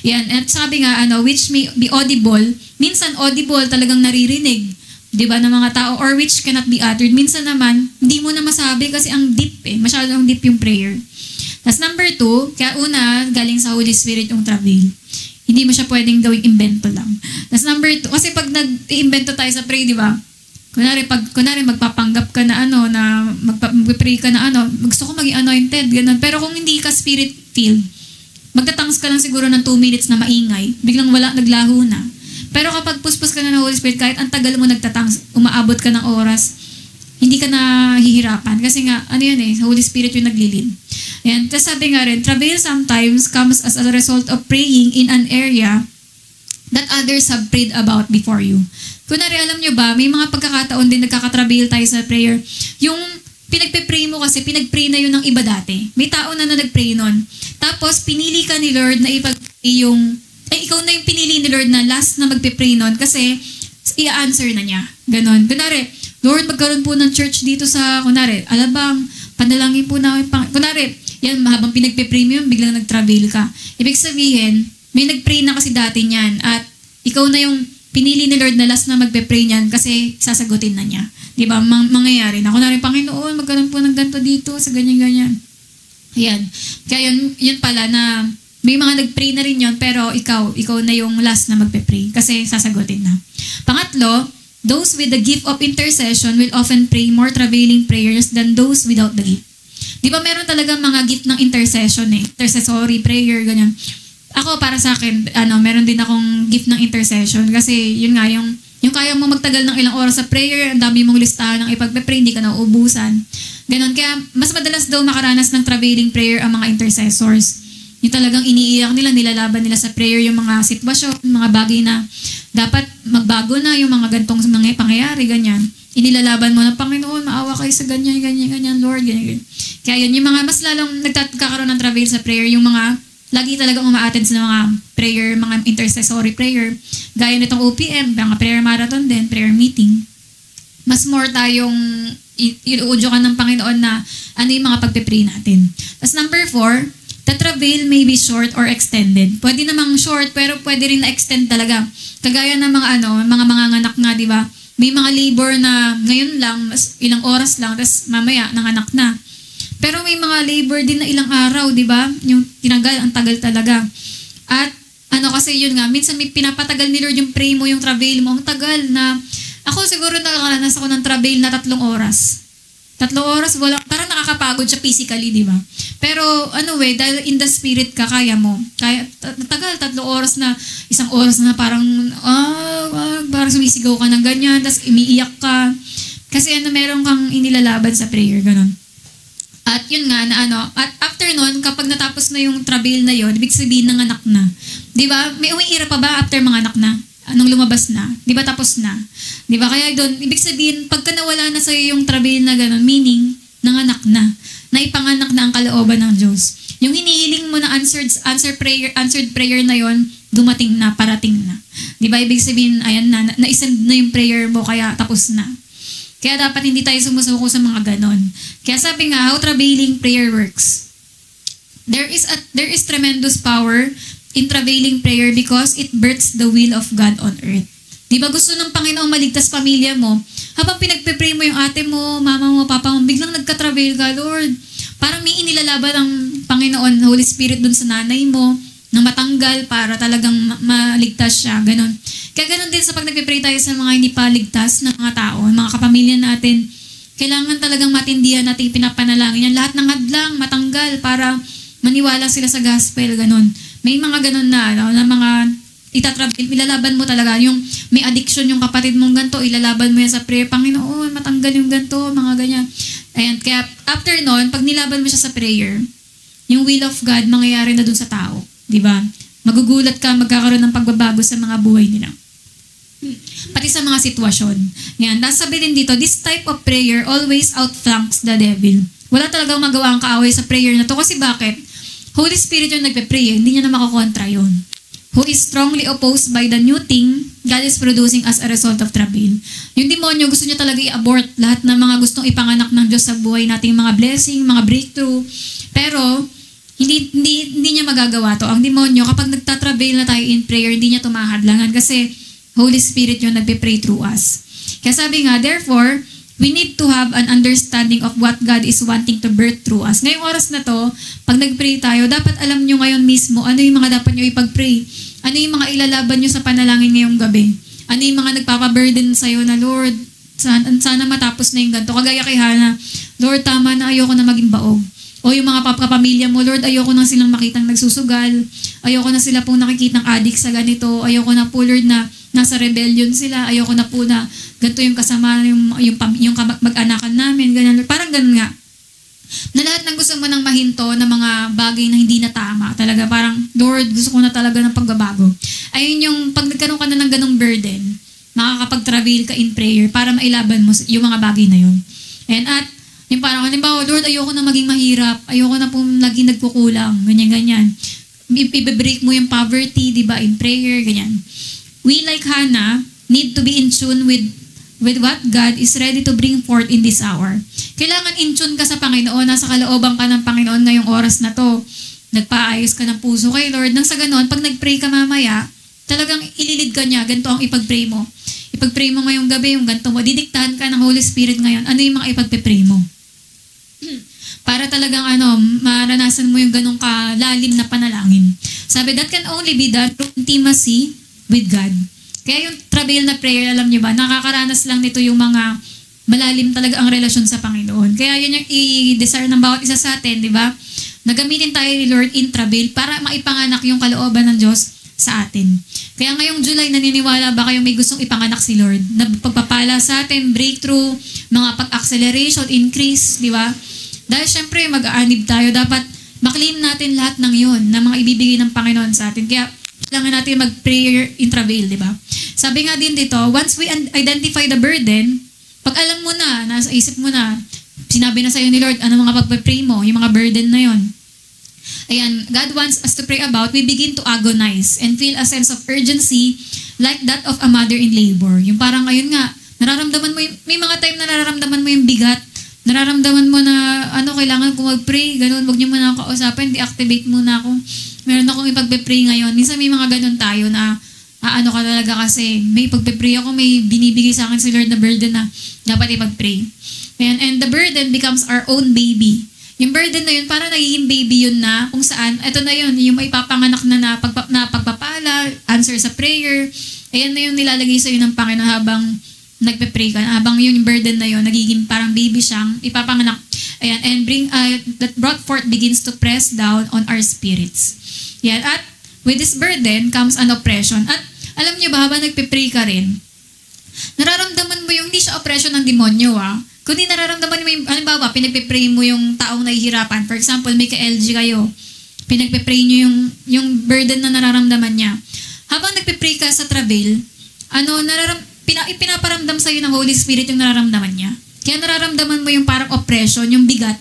A: Yan, at sabi nga, which may be audible, minsan audible talagang naririnig, di ba, ng mga tao, or which cannot be uttered. Minsan naman, hindi mo na masabi kasi ang deep masyadong deep yung prayer. Tapos number 2, kaya una, galing sa Holy Spirit yung travail. Hindi mo siya pwedeng gawing invento lang. Tapos number 2, kasi pag nag-invento tayo sa pray, di ba, kunwari magpapanggap ka na magpapray ka na gusto ko maging anointed, ganun. Pero kung hindi ka spirit-filled, magtatangs ka lang siguro ng 2 minutes na maingay, biglang naglaho na. Pero kapag puspos ka na ng Holy Spirit, kahit ang tagal mo nagtatangs, umaabot ka ng oras, hindi ka na hihirapan. Kasi nga, Holy Spirit yung naglilid. Ayan. Tapos sabi nga rin, travail sometimes comes as a result of praying in an area that others have prayed about before you. Kunwari, alam nyo ba, may mga pagkakataon din nagkakatrabail tayo sa prayer. Yung pinagpe-pray mo kasi, pinag-pray na yun ng iba dati. May tao na nag-pray nun. Tapos, pinili ka ni Lord na ipag-pray yung, ikaw na yung pinili ni Lord na last na magpe-pray nun kasi i-answer na niya. Ganon. Kunwari, Lord, magkaroon po ng church dito sa, Alabang, panalangin po namin. Kunwari, yan, habang pinagpe-pray mo yun, biglang nag-travel ka. Ibig sabihin, may nag-pray na kasi dati niyan at ikaw na yung pinili ni Lord na last na magpe-pray niyan kasi sasagutin na niya. Di ba? Mangyayari na. Kunwari, Panginoon, magkaroon po ng ganito dito sa ganyan-ganyan. Ayan. Kaya yun pala na may mga nag-pray na rin yun, pero ikaw na yung last na magpe-pray kasi sasagutin na. Pangatlo, those with the gift of intercession will often pray more travailing prayers than those without the gift. Di ba meron talaga mga gift ng intercession intercessory prayer, ganyan. Ako, para sa akin, meron din akong gift ng intercession kasi yun nga, yung kaya mo magtagal ng ilang oras sa prayer, ang dami mong listahan ng ipagpe-pray, hindi ka nauubusan. Ganon. Kaya mas madalas daw makaranas ng travailing prayer ang mga intercessors. Yung talagang iniiyak nila, nilalaban nila sa prayer yung mga sitwasyon, mga bagay na dapat magbago na, yung mga gantong mga pangyayari, ganyan. Inilalaban mo na, Panginoon, maawa kayo sa ganyan, Lord, ganyan. Kaya yun, yung mga mas lalong nagkakaroon ng travail sa prayer, yung mga lagi talagang uma-attend sa mga prayer, mga intercessory prayer. gaya nitong OPM, mga prayer marathon din, prayer meeting, mas more tayong iuudyo ka ng Panginoon na ano yung mga pagpe-pray natin. Tapos number 4, the travail may be short or extended. Pwede namang short, pero pwede rin na-extend talaga. Kagaya ng mga mga manganganak nga, di ba? May mga labor na ngayon lang, ilang oras lang, tapos mamaya nanganak na. Pero may mga labor din na ilang araw, di ba? Yung tinagal, ang tagal talaga. At kasi yun nga, minsan may pinapatagal ni Lord yung pray mo, yung travail mo, ang tagal na, ako siguro nakakaranas ako ng travail na 3 oras. 3 oras, parang nakakapagod siya physically, di ba? Pero dahil in the spirit ka, kaya mo. Kaya, tagal, 3 oras na, 1 oras na parang sumisigaw ka ng ganyan, tapos umiiyak ka. Kasi meron kang inilalaban sa prayer, ganun. At yun nga, at after nun, kapag natapos na yung travail na yun, ibig sabihin nanganak na. Di ba? May umiira pa ba after manganak na? Anong lumabas na? Di ba tapos na? Di ba? Kaya doon, ibig sabihin, pagka nawala na sa'yo yung travail na gano'n, meaning, nanganak na. Naipanganak na ang kalooban ng Diyos. Yung hinihiling mo na answered prayer na yon, dumating na, parating na. Di ba? Ibig sabihin, ayan na, na-send na yung prayer mo, kaya tapos na. Kaya dapat hindi tayo sumusuko sa mga ganon. Kaya sabi nga, how travailing prayer works. There is tremendous power in travailing prayer because it births the will of God on earth. Di ba gusto ng Panginoon maligtas pamilya mo? Habang pinagpe-pray mo yung ate mo, mama mo, papa mo, biglang nagka-travail ka, Lord. Parang may inilalaban ng Panginoon, Holy Spirit dun sa nanay mo, na matanggal para talagang maligtas siya. Ganon. Kaya ganon din sa pag nagpe-pray tayo sa mga hindi pa ligtas na mga tao, mga kapamilya natin, kailangan talagang matindihan natin pinapanalangin yan. Lahat ng hadlang matanggal para maniwala sila sa gospel. Ganon. May mga ganon na mga itatravel, ilalaban mo talaga. Yung may addiction yung kapatid mong ganito, ilalaban mo yan sa prayer. Panginoon, matanggal yung ganito, mga ganyan. Ayan, kaya after nun, pag nilaban mo siya sa prayer, yung will of God mangyayari na dun sa tao. Diba? Magugulat ka, magkakaroon ng pagbabago sa mga buhay nila. Pati sa mga sitwasyon. Yan. Tapos sabi din dito, this type of prayer always outflanks the devil. Wala talagang magawa ang kaaway sa prayer na to. Kasi bakit? Holy Spirit yung nagpe-pray, hindi niya na makakontra yun. Who is strongly opposed by the new thing God is producing as a result of travail. Yung demonyo, gusto niya talaga i-abort lahat ng mga gustong ipanganak ng Diyos sa buhay natin, mga blessing, mga breakthrough. Pero, hindi niya magagawa to. Ang demonyo, kapag nagtatrabail na tayo in prayer, hindi niya tumahadlangan kasi Holy Spirit yung nagpe-pray through us. Kaya sabi nga, therefore, we need to have an understanding of what God is wanting to birth through us. Ngayong oras na to, pag nag-pray tayo, dapat alam nyo ngayon mismo ano yung mga dapat nyo ipag-pray. Ano yung mga ilalaban nyo sa panalangin ngayong gabi. Ano yung mga nagpapaburden sa'yo na, Lord, sana matapos na yung ganito. Kagaya kay Hannah, Lord, tama na, ayoko na maging baog. O yung mga kapamilya mo, Lord, ayoko na silang makitang nagsusugal. Ayoko na sila pong nakikitang addict sa ganito. Ayoko na po, Lord, na nasa rebellion sila. Ayoko na po na ganito yung kasama, yung mag-anakan namin. Ganyan. Parang ganun nga. Na lahat ng gusto mo nang mahinto na mga bagay na hindi na tama. Talaga parang, Lord, gusto ko na talaga ng pagbabago. Ayun yung, pag nagkaroon ka na ng ganong burden, makakapag-travel ka in prayer para mailaban mo yung mga bagay na yun. And yung parang, halimbawa, Lord, ayoko na maging mahirap. Ayoko na pong laging nagkukulang. Ganyan-ganyan. I-break mo yung poverty, di ba, in prayer, ganyan. We, like Hannah, need to be in tune with what God is ready to bring forth in this hour. Kailangan in tune ka sa Panginoon. Nasa kalooban ka ng Panginoon ngayong oras na to. Nagpaayos ka ng puso kay Lord. Nang sa ganon, pag nag-pray ka mamaya, talagang ililid ka niya. Ganito ang ipag-pray mo. Ipag-pray mo ngayong gabi, yung ganito mo. Didiktahan ka ng Holy Spirit ngayon. Ano yung mga ipag-pray mo? Para talagang maranasan mo yung ganong kalalim na panalangin. Sabi, that can only be done through intimacy with God. Kaya yung travail na prayer, alam niyo ba, nakakaranas lang nito yung mga malalim talaga ang relasyon sa Panginoon. Kaya yun yung i-desire ng bawat isa sa atin, di ba? Nagamitin tayo ni Lord in travail para maipanganak yung kalooban ng Diyos sa atin. Kaya ngayong July, naniniwala ba kayong may gustong ipanganak si Lord? Na pagpapala sa atin, breakthrough, mga pag-acceleration, increase, di ba? Dahil syempre, mag-aanib tayo. Dapat maklaim natin lahat ng yun na mga ibibigay ng Panginoon sa atin. Kaya kailangan natin mag-prayer in travail, di ba? Sabi nga din dito, once we identify the burden, pag alam mo na, nasa isip mo na, sinabi na sa'yo ni Lord, ano mga pagpapray mo, yung mga burden na yon. ayan, God wants us to pray about, we begin to agonize and feel a sense of urgency like that of a mother in labor. Yung parang ayun nga, nararamdaman mo may mga time na nararamdaman mo yung bigat, nararamdaman mo na kailangan ko mag-pray, ganun, wag niyo muna ako kausapin, deactivate muna ako. Meron akong ipagpe-pray ngayon. Minsan may mga ganun tayo na ka talaga kasi may pagpe-pray ako, may binibigay sa akin si Lord na burden na dapat ipag-pray. And the burden becomes our own baby. Yung burden na yun, parang nagiging baby yun na kung saan, eto na yun, yung may papanganak na pagpapala, answer sa prayer, ayan na yung nilalagay sa iyo ng Panginoon habang nagpe-pray ka, habang yung burden na yun, nagiging parang baby siyang ipapanganak. Ayan, and that brought forth begins to press down on our spirits. Yan, at with this burden comes an oppression. At alam niyo ba, habang nagpe-pray ka rin, nararamdaman mo yung hindi siya oppression ng demonyo, kundi nararamdaman mo yung, halimbawa, pinagpe-pray mo yung taong nahihirapan. For example, may ka-LG kayo, pinagpe-pray nyo yung burden na nararamdaman niya. Habang nagpe-pray ka sa travel, pinaparamdam sa'yo ng Holy Spirit yung nararamdaman niya. Kaya nararamdaman mo yung parang oppression, yung bigat.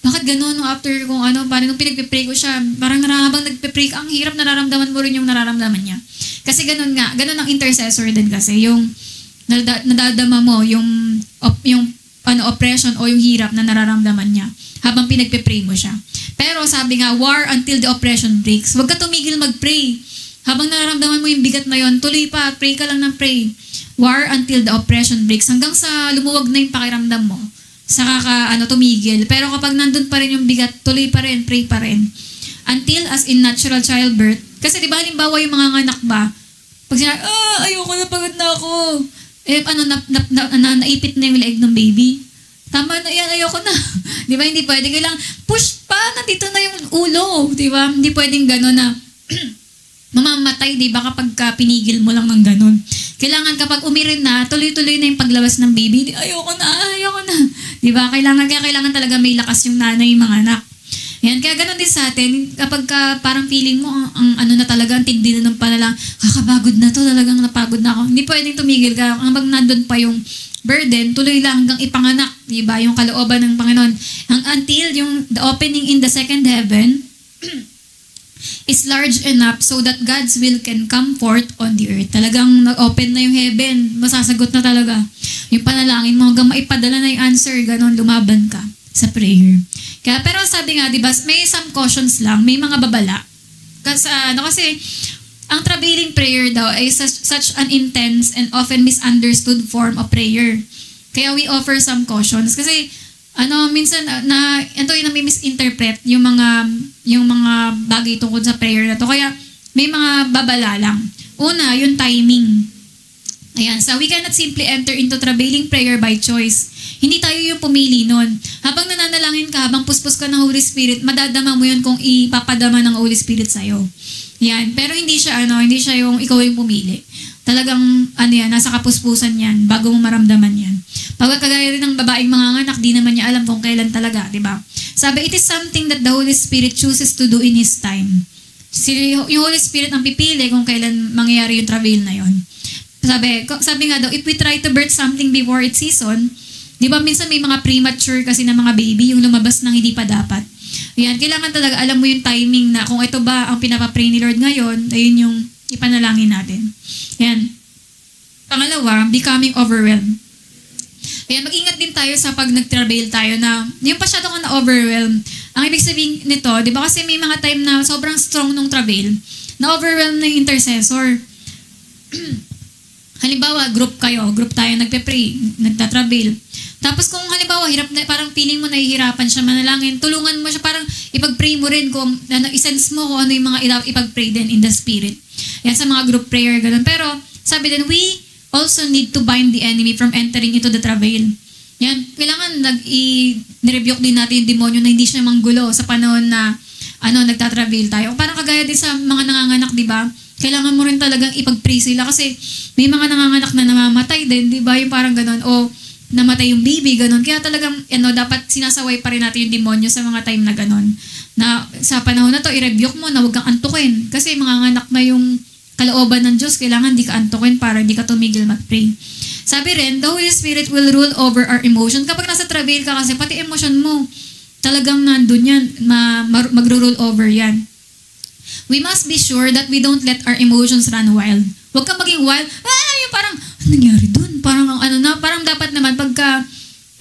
A: Bakit ganun? After parang nung pinagpe-pray ko siya, parang habang nagpe-pray ka, ang hirap, nararamdaman mo rin yung nararamdaman niya. Kasi ganun ang intercessor din kasi, yung nadadama mo, yung oppression o yung hirap na nararamdaman niya habang pinagpe-pray mo siya. Pero sabi nga, war until the oppression breaks. Huwag ka tumigil mag-pray. Habang nararamdaman mo yung bigat na yon, tuloy pa, pray ka lang ng pray. War until the oppression breaks. Hanggang sa lumuwag na yung pakiramdam mo. Saka ka tumigil. Pero kapag nandun pa rin yung bigat, tuloy pa rin, pray pa rin. Until as in natural childbirth. Kasi di ba halimbawa yung mga anak ba, pag sinabi, ayoko na, pagod na ako. Naipit na yung leg ng baby. Tama na yan, ayoko na. Di ba, hindi pwede. Kailangan, push pa, nandito na yung ulo. Di ba, hindi pwedeng gano'n na mamamatay, di ba, kapag pinigil mo lang ng gano'n. Kailangan kapag umirin na, tuloy-tuloy na yung paglabas ng baby. Ayoko na. Di ba, kailangan talaga may lakas yung nanay, yung mga anak. Yan, kaya gano'n din sa atin, kapag parang feeling mo, ang na talaga, ang tindi na ng panalang, kakabagod na to, talagang napagod na ako. Hindi pwedeng tumigil ka, hanggang nandun pa yung burden, tuloy lang hanggang ipanganak, di ba, yung kalooban ng Panginoon. Until the opening in the second heaven is large enough so that God's will can come forth on the earth. Talagang nag-open na yung heaven, masasagot na talaga. Yung panalangin mo, hanggang maipadala na yung answer, gano'n, lumaban ka sa prayer. Kaya, pero sabi nga, di ba, may some cautions lang, may mga babala. Kasi ang travailing prayer daw ay such an intense and often misunderstood form of prayer. Kaya we offer some cautions. Kasi, minsan, ito yung nami-misinterpret yung mga bagay tungkol sa prayer na to. Kaya, may mga babala lang. Una, yung timing. Ayan, so we cannot simply enter into travailing prayer by choice. Hindi tayo yung pumili nun. Habang nananalangin ka, habang puspos ka ng Holy Spirit, madadama mo yun kung ipapadama ng Holy Spirit sa'yo. Yan. Pero hindi siya yung ikaw yung pumili. Talagang, nasa kapuspusan yan, bago mo maramdaman yan. Pagkagaya rin ng babaeng mga anak, di naman niya alam kung kailan talaga, di ba? Sabi, it is something that the Holy Spirit chooses to do in His time. Yung Holy Spirit ang pipili kung kailan mangyayari yung travail na yon. Sabi nga daw, if we try to birth something before its season, di ba minsan may mga premature kasi na mga baby, yung lumabas ng hindi pa dapat. Yan, kailangan talaga alam mo yung timing na kung ito ba ang pinapapray ni Lord ngayon, ayun yung ipanalangin natin. Yan. Pangalawa, becoming overwhelmed. Ayan, mag-ingat din tayo sa pag nag-travail tayo na yung pasyado ka na-overwhelmed. Ang ibig sabihin nito, di ba kasi may mga time na sobrang strong nung travail, na-overwhelmed na yung intercessor. Halimbawa, group tayo, nagpe-pray, nagtatravel. Tapos kung halimbawa, hirap na, parang feeling mo nahihirapan siya manalangin, tulungan mo siya, parang ipag-pray mo rin kung, isense mo kung ano yung mga ipag-pray din in the spirit. Yan sa mga group prayer, ganun. Pero, sabi din, we also need to bind the enemy from entering into the travail. Yan, kailangan nirebuke din natin yung demonyo na hindi siya manggulo sa panahon na, nagtatravel tayo. Parang kagaya din sa mga nanganganak, di ba? Kailangan mo rin talagang ipag-pray sila kasi may mga nanganganak na namamatay din, di ba? Yung parang ganun, o namatay yung baby, ganun. Kaya talagang, dapat sinasaway pa rin natin yung demonyo sa mga time na ganun. Na sa panahon na to, i-rebuke mo na huwag kang antukin. Kasi manganganak na yung kalooban ng Diyos, kailangan di ka antukin para di ka tumigil mag-pray. Sabi rin, the Holy Spirit will rule over our emotion. Kapag nasa travail ka kasi, pati emotion mo, talagang nandun yan, magro-roll over yan. We must be sure that we don't let our emotions run wild. Huwag kang maging wild. Yung parang, ano nangyari dun? Parang parang dapat naman pagka,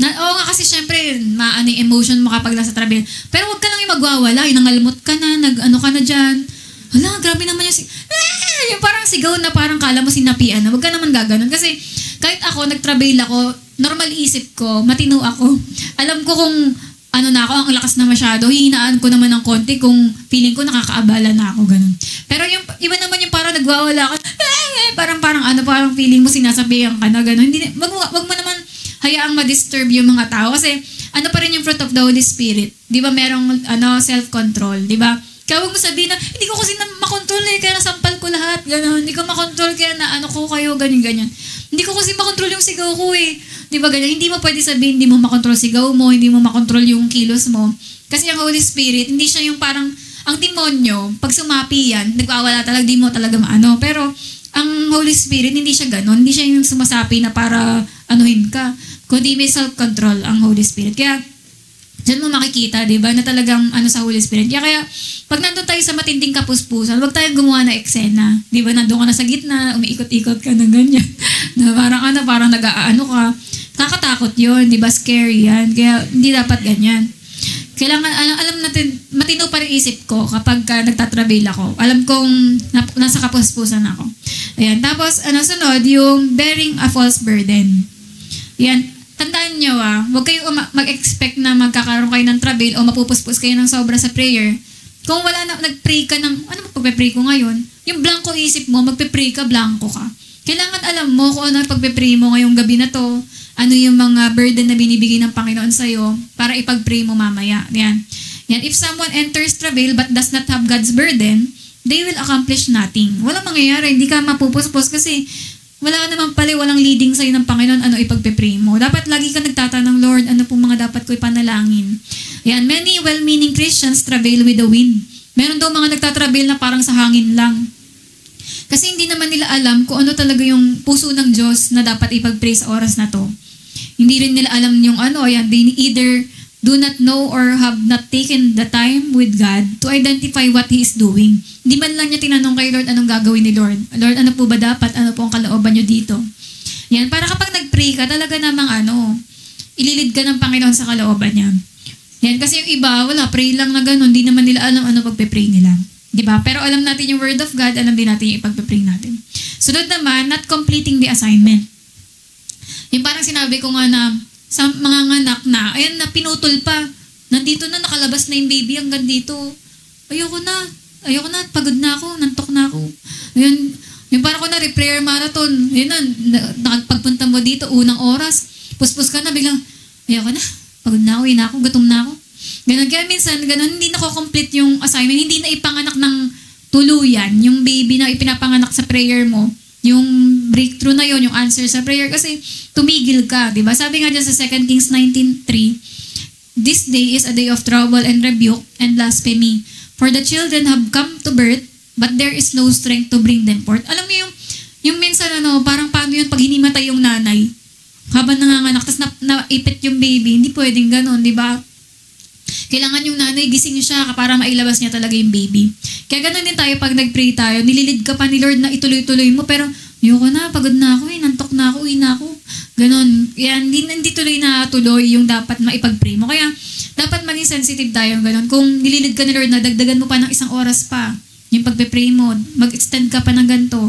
A: oo nga kasi syempre, maano yung emotion mo kapag nasa travel. Pero huwag ka lang yung magwawala, yung nangalmot ka na, nag-ano ka na dyan. Hala, grabe naman yung parang sigaw na parang kala mo sinapian na. Huwag ka naman gaganon. Kasi kahit ako, nag-travel ako, normal isip ko, matino ako. Alam ko kung ano na ako, ang lakas na masyado, hihinaan ko naman ng konti kung feeling ko nakakaabala na ako, ganun. Pero yung iba naman yung parang nagwawala ka, parang feeling mo sinasabihan ka na gano'n. Wag mo naman hayaang ma-disturb yung mga tao kasi ano pa rin yung fruit of the Holy Spirit. 'Di ba merong self-control, 'di ba? Kaya huwag mo sabihin na hindi ko kasi makontrol kaya nasampal ko lahat, gano'n. Hindi ko makontrol kaya na ano ko kayo, ganyan. Hindi ko kasi makontrol yung sigaw ko eh. 'Di ba ganyan? Hindi mo pwede sabihin hindi mo makontrol sigaw mo, hindi mo makontrol yung kilos mo. Kasi ang Holy Spirit, hindi siya yung parang ang demonyo, pag sumapi yan, nagwawala talaga, di mo talaga maano. Pero ang Holy Spirit, hindi siya ganon. Hindi siya yung sumasapi na para anuhin ka. Kundi may self-control ang Holy Spirit. Kaya, dyan mo makikita, di ba, na talagang sa Holy Spirit. Kaya, pag nandun tayo sa matinding kapuspusan, huwag tayong gumawa na eksena. Di ba, nandun ka na sa gitna, umiikot-ikot ka ng ganyan. Na parang nag-aano ka. Kakatakot yun, di ba, scary yan. Kaya, hindi dapat ganyan. Kailangan, alam natin, matino pa rin isip ko kapag nagtatravel ako. Alam kong nasa kapuspusan ako. Ayan. Tapos, sunod, yung bearing a false burden. Yan. Tandaan nyo huwag kayo mag-expect na magkakaroon kayo ng travel o mapupuspos kayo ng sobra sa prayer. Kung wala na, nag-pray ka ng, ano magpe-pray ko ngayon? Yung blanco isip mo, magpe-pray ka, blanco ka. Kailangan alam mo kung ano pagpe-pray mo ngayong gabi na to, ano yung mga burden na binibigay ng Panginoon sa'yo para ipag-pray mo mamaya. Yan. If someone enters travail but does not have God's burden, they will accomplish nothing. Walang mangyayari. Hindi ka mapupuspos kasi wala naman pala, walang leading sa'yo ng Panginoon, ano ipagpe-pray mo. Dapat lagi ka nagtatanong, Lord, ano pong mga dapat ko ipanalangin. Yan. Many well-meaning Christians travail with the wind. Meron daw mga nagtatravel na parang sa hangin lang. Kasi hindi naman nila alam kung ano talaga yung puso ng Diyos na dapat ipag-pray sa oras na to. Hindi rin nila alam yung they either do not know or have not taken the time with God to identify what He is doing. Hindi man lang niya tinanong kay Lord, anong gagawin ni Lord? Lord, ano po ba dapat? Ano po ang kalooban niyo dito? Yan, para kapag nag-pray ka, talaga namang ililid ka ng Panginoon sa kalooban niya. Yan, kasi yung iba, wala, pray lang na gano'n, hindi naman nila alam ano pagpe-pray nila. Diba? Pero alam natin yung Word of God, alam din natin yung ipagpe-pray natin. Sunod naman, not completing the assignment. Yung parang sinabi ko nga na sa mga nganak na, ayan na, pinutol pa. Nandito na, nakalabas na yung baby hanggang dito. Ayoko na, pagod na ako, nantok na ako. Ayun, yung parang ko na, prayer marathon. Ayun na, nakapagpunta mo dito, unang oras, puspos ka na, biglang, ayoko na, pagod na ako, ina ako, gutom na ako. Ganun. Kaya minsan, ganun, hindi nako-complete yung assignment, hindi na ipanganak ng tuluyan, yung baby na ipinapanganak sa prayer mo, yung breakthrough na yon, yung answer sa prayer, kasi tumigil ka, di ba? Sabi nga dyan sa 2 Kings 19:3, this day is a day of trouble and rebuke and blasphemy, for the children have come to birth, but there is no strength to bring them forth. Alam mo yung minsan parang paano yun pag hinimatay yung nanay, habang nanganganak, tapos naipit yung baby, hindi pwedeng ganon, di ba? Kailangan yung nanay, gising siya para mailabas niya talaga yung baby. Kaya ganoon din tayo pag nag-pray tayo, nililid ka pa ni Lord na ituloy-tuloy mo, pero ayoko na, pagod na ako, nantok na ako, uwi na ako. Ganon. Yan, hindi tuloy na tuloy yung dapat maipag-pray mo. Kaya dapat maging sensitive tayo ganon. Kung nililid ka ni Lord na dagdagan mo pa ng 1 oras pa, yung pagpe-pray mo, mag-extend ka pa ng ganito.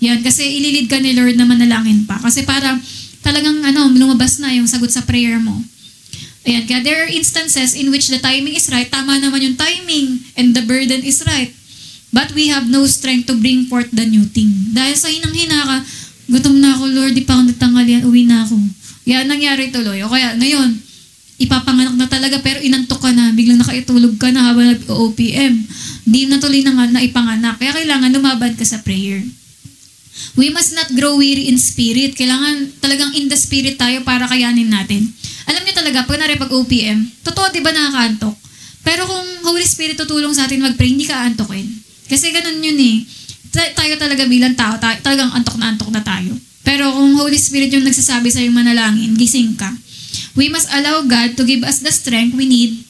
A: Yan, kasi ililid ka ni Lord na manalangin pa. Kasi para talagang lumabas na yung sagot sa prayer mo. Ayan, kaya there are instances in which the timing is right, tama naman yung timing, and the burden is right. But we have no strength to bring forth the new thing. Dahil sa hinang-hina ka, gutom na ako, Lord, di pa ako nagtanghalian, uwi na ako. Yan, nangyari tuloy. O kaya, ngayon, ipapanganak na talaga, pero inantok ka na, biglang nakaitulog ka na habang nag-OPM. Hindi na tuloy na ipanganak. Kaya kailangan lumaban ka sa prayer. We must not grow weary in spirit. Kailangan talagang in the spirit tayo para kayanin natin. Alam niyo talaga, pag OPM, totoo diba nakakaantok? Pero kung Holy Spirit tutulong sa atin mag-pray, hindi ka aantokin. Kasi ganun yun eh. Tayo talaga bilang tao, talagang antok na tayo. Pero kung Holy Spirit yung nagsasabi sa yung manalangin, gising ka. We must allow God to give us the strength we need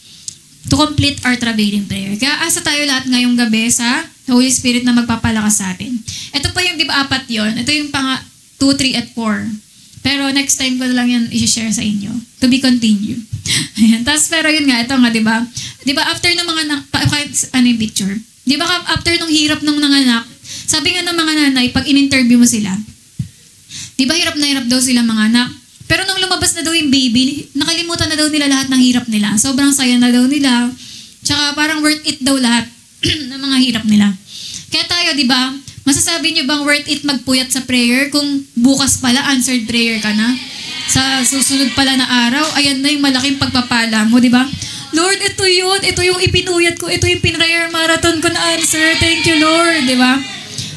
A: to complete our travailing prayer. Kaya asa tayo lahat ngayong gabi sa Holy Spirit na magpapalakas sa atin. Ito pa yung, di ba, 4 yon. Ito yung 2, 3, at 4. Pero next time ko na lang yan i-share sa inyo. To be continued. Ayan. Tapos, pero yun nga, ito nga, di ba? Di ba, after ng mga, ano yung picture? Di ba, after nung hirap ng nanganak, sabi nga ng mga nanay, pag in-interview mo sila, di ba, hirap na hirap daw sila mga anak. Pero nung lumabas na daw yung baby, nakalimutan na daw nila lahat ng hirap nila. Sobrang saya na daw nila. Tsaka parang worth it daw lahat ng mga hirap nila. Kaya tayo, di ba, masasabi niyo bang worth it magpuyat sa prayer kung bukas pala answered prayer ka na? Sa susunod pala na araw, ayan na yung malaking pagpapala mo, di ba? Lord, ito yun. Ito yung ipinuyat ko. Ito yung prayer marathon ko na answer. Thank you, Lord. Di ba?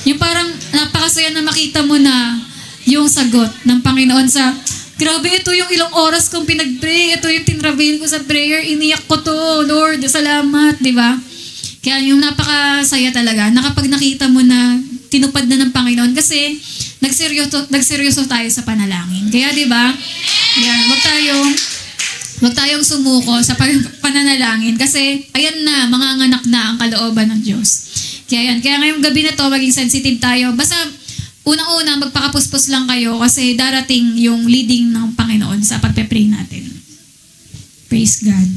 A: Yung parang napakasaya na makita mo na yung sagot ng Panginoon sa, grabe, ito yung ilang oras kong pinag-pray. Ito yung tinravel ko sa prayer. Iniyak ko to, Lord. Salamat, di ba? Kaya yung napakasaya talaga na kapag nakita mo na tinupad na ng Panginoon kasi nagseryoso tayo sa panalangin. Kaya di ba? Yan, wag tayong sumuko sa pananalangin kasi ayan na, manganganak na ang kalooban ng Diyos. Kaya yan, kaya ngayong gabi na to maging sensitive tayo. Basta unang-una, magpakapuspos lang kayo kasi darating yung leading ng Panginoon sa pagpe-pray natin. Praise God.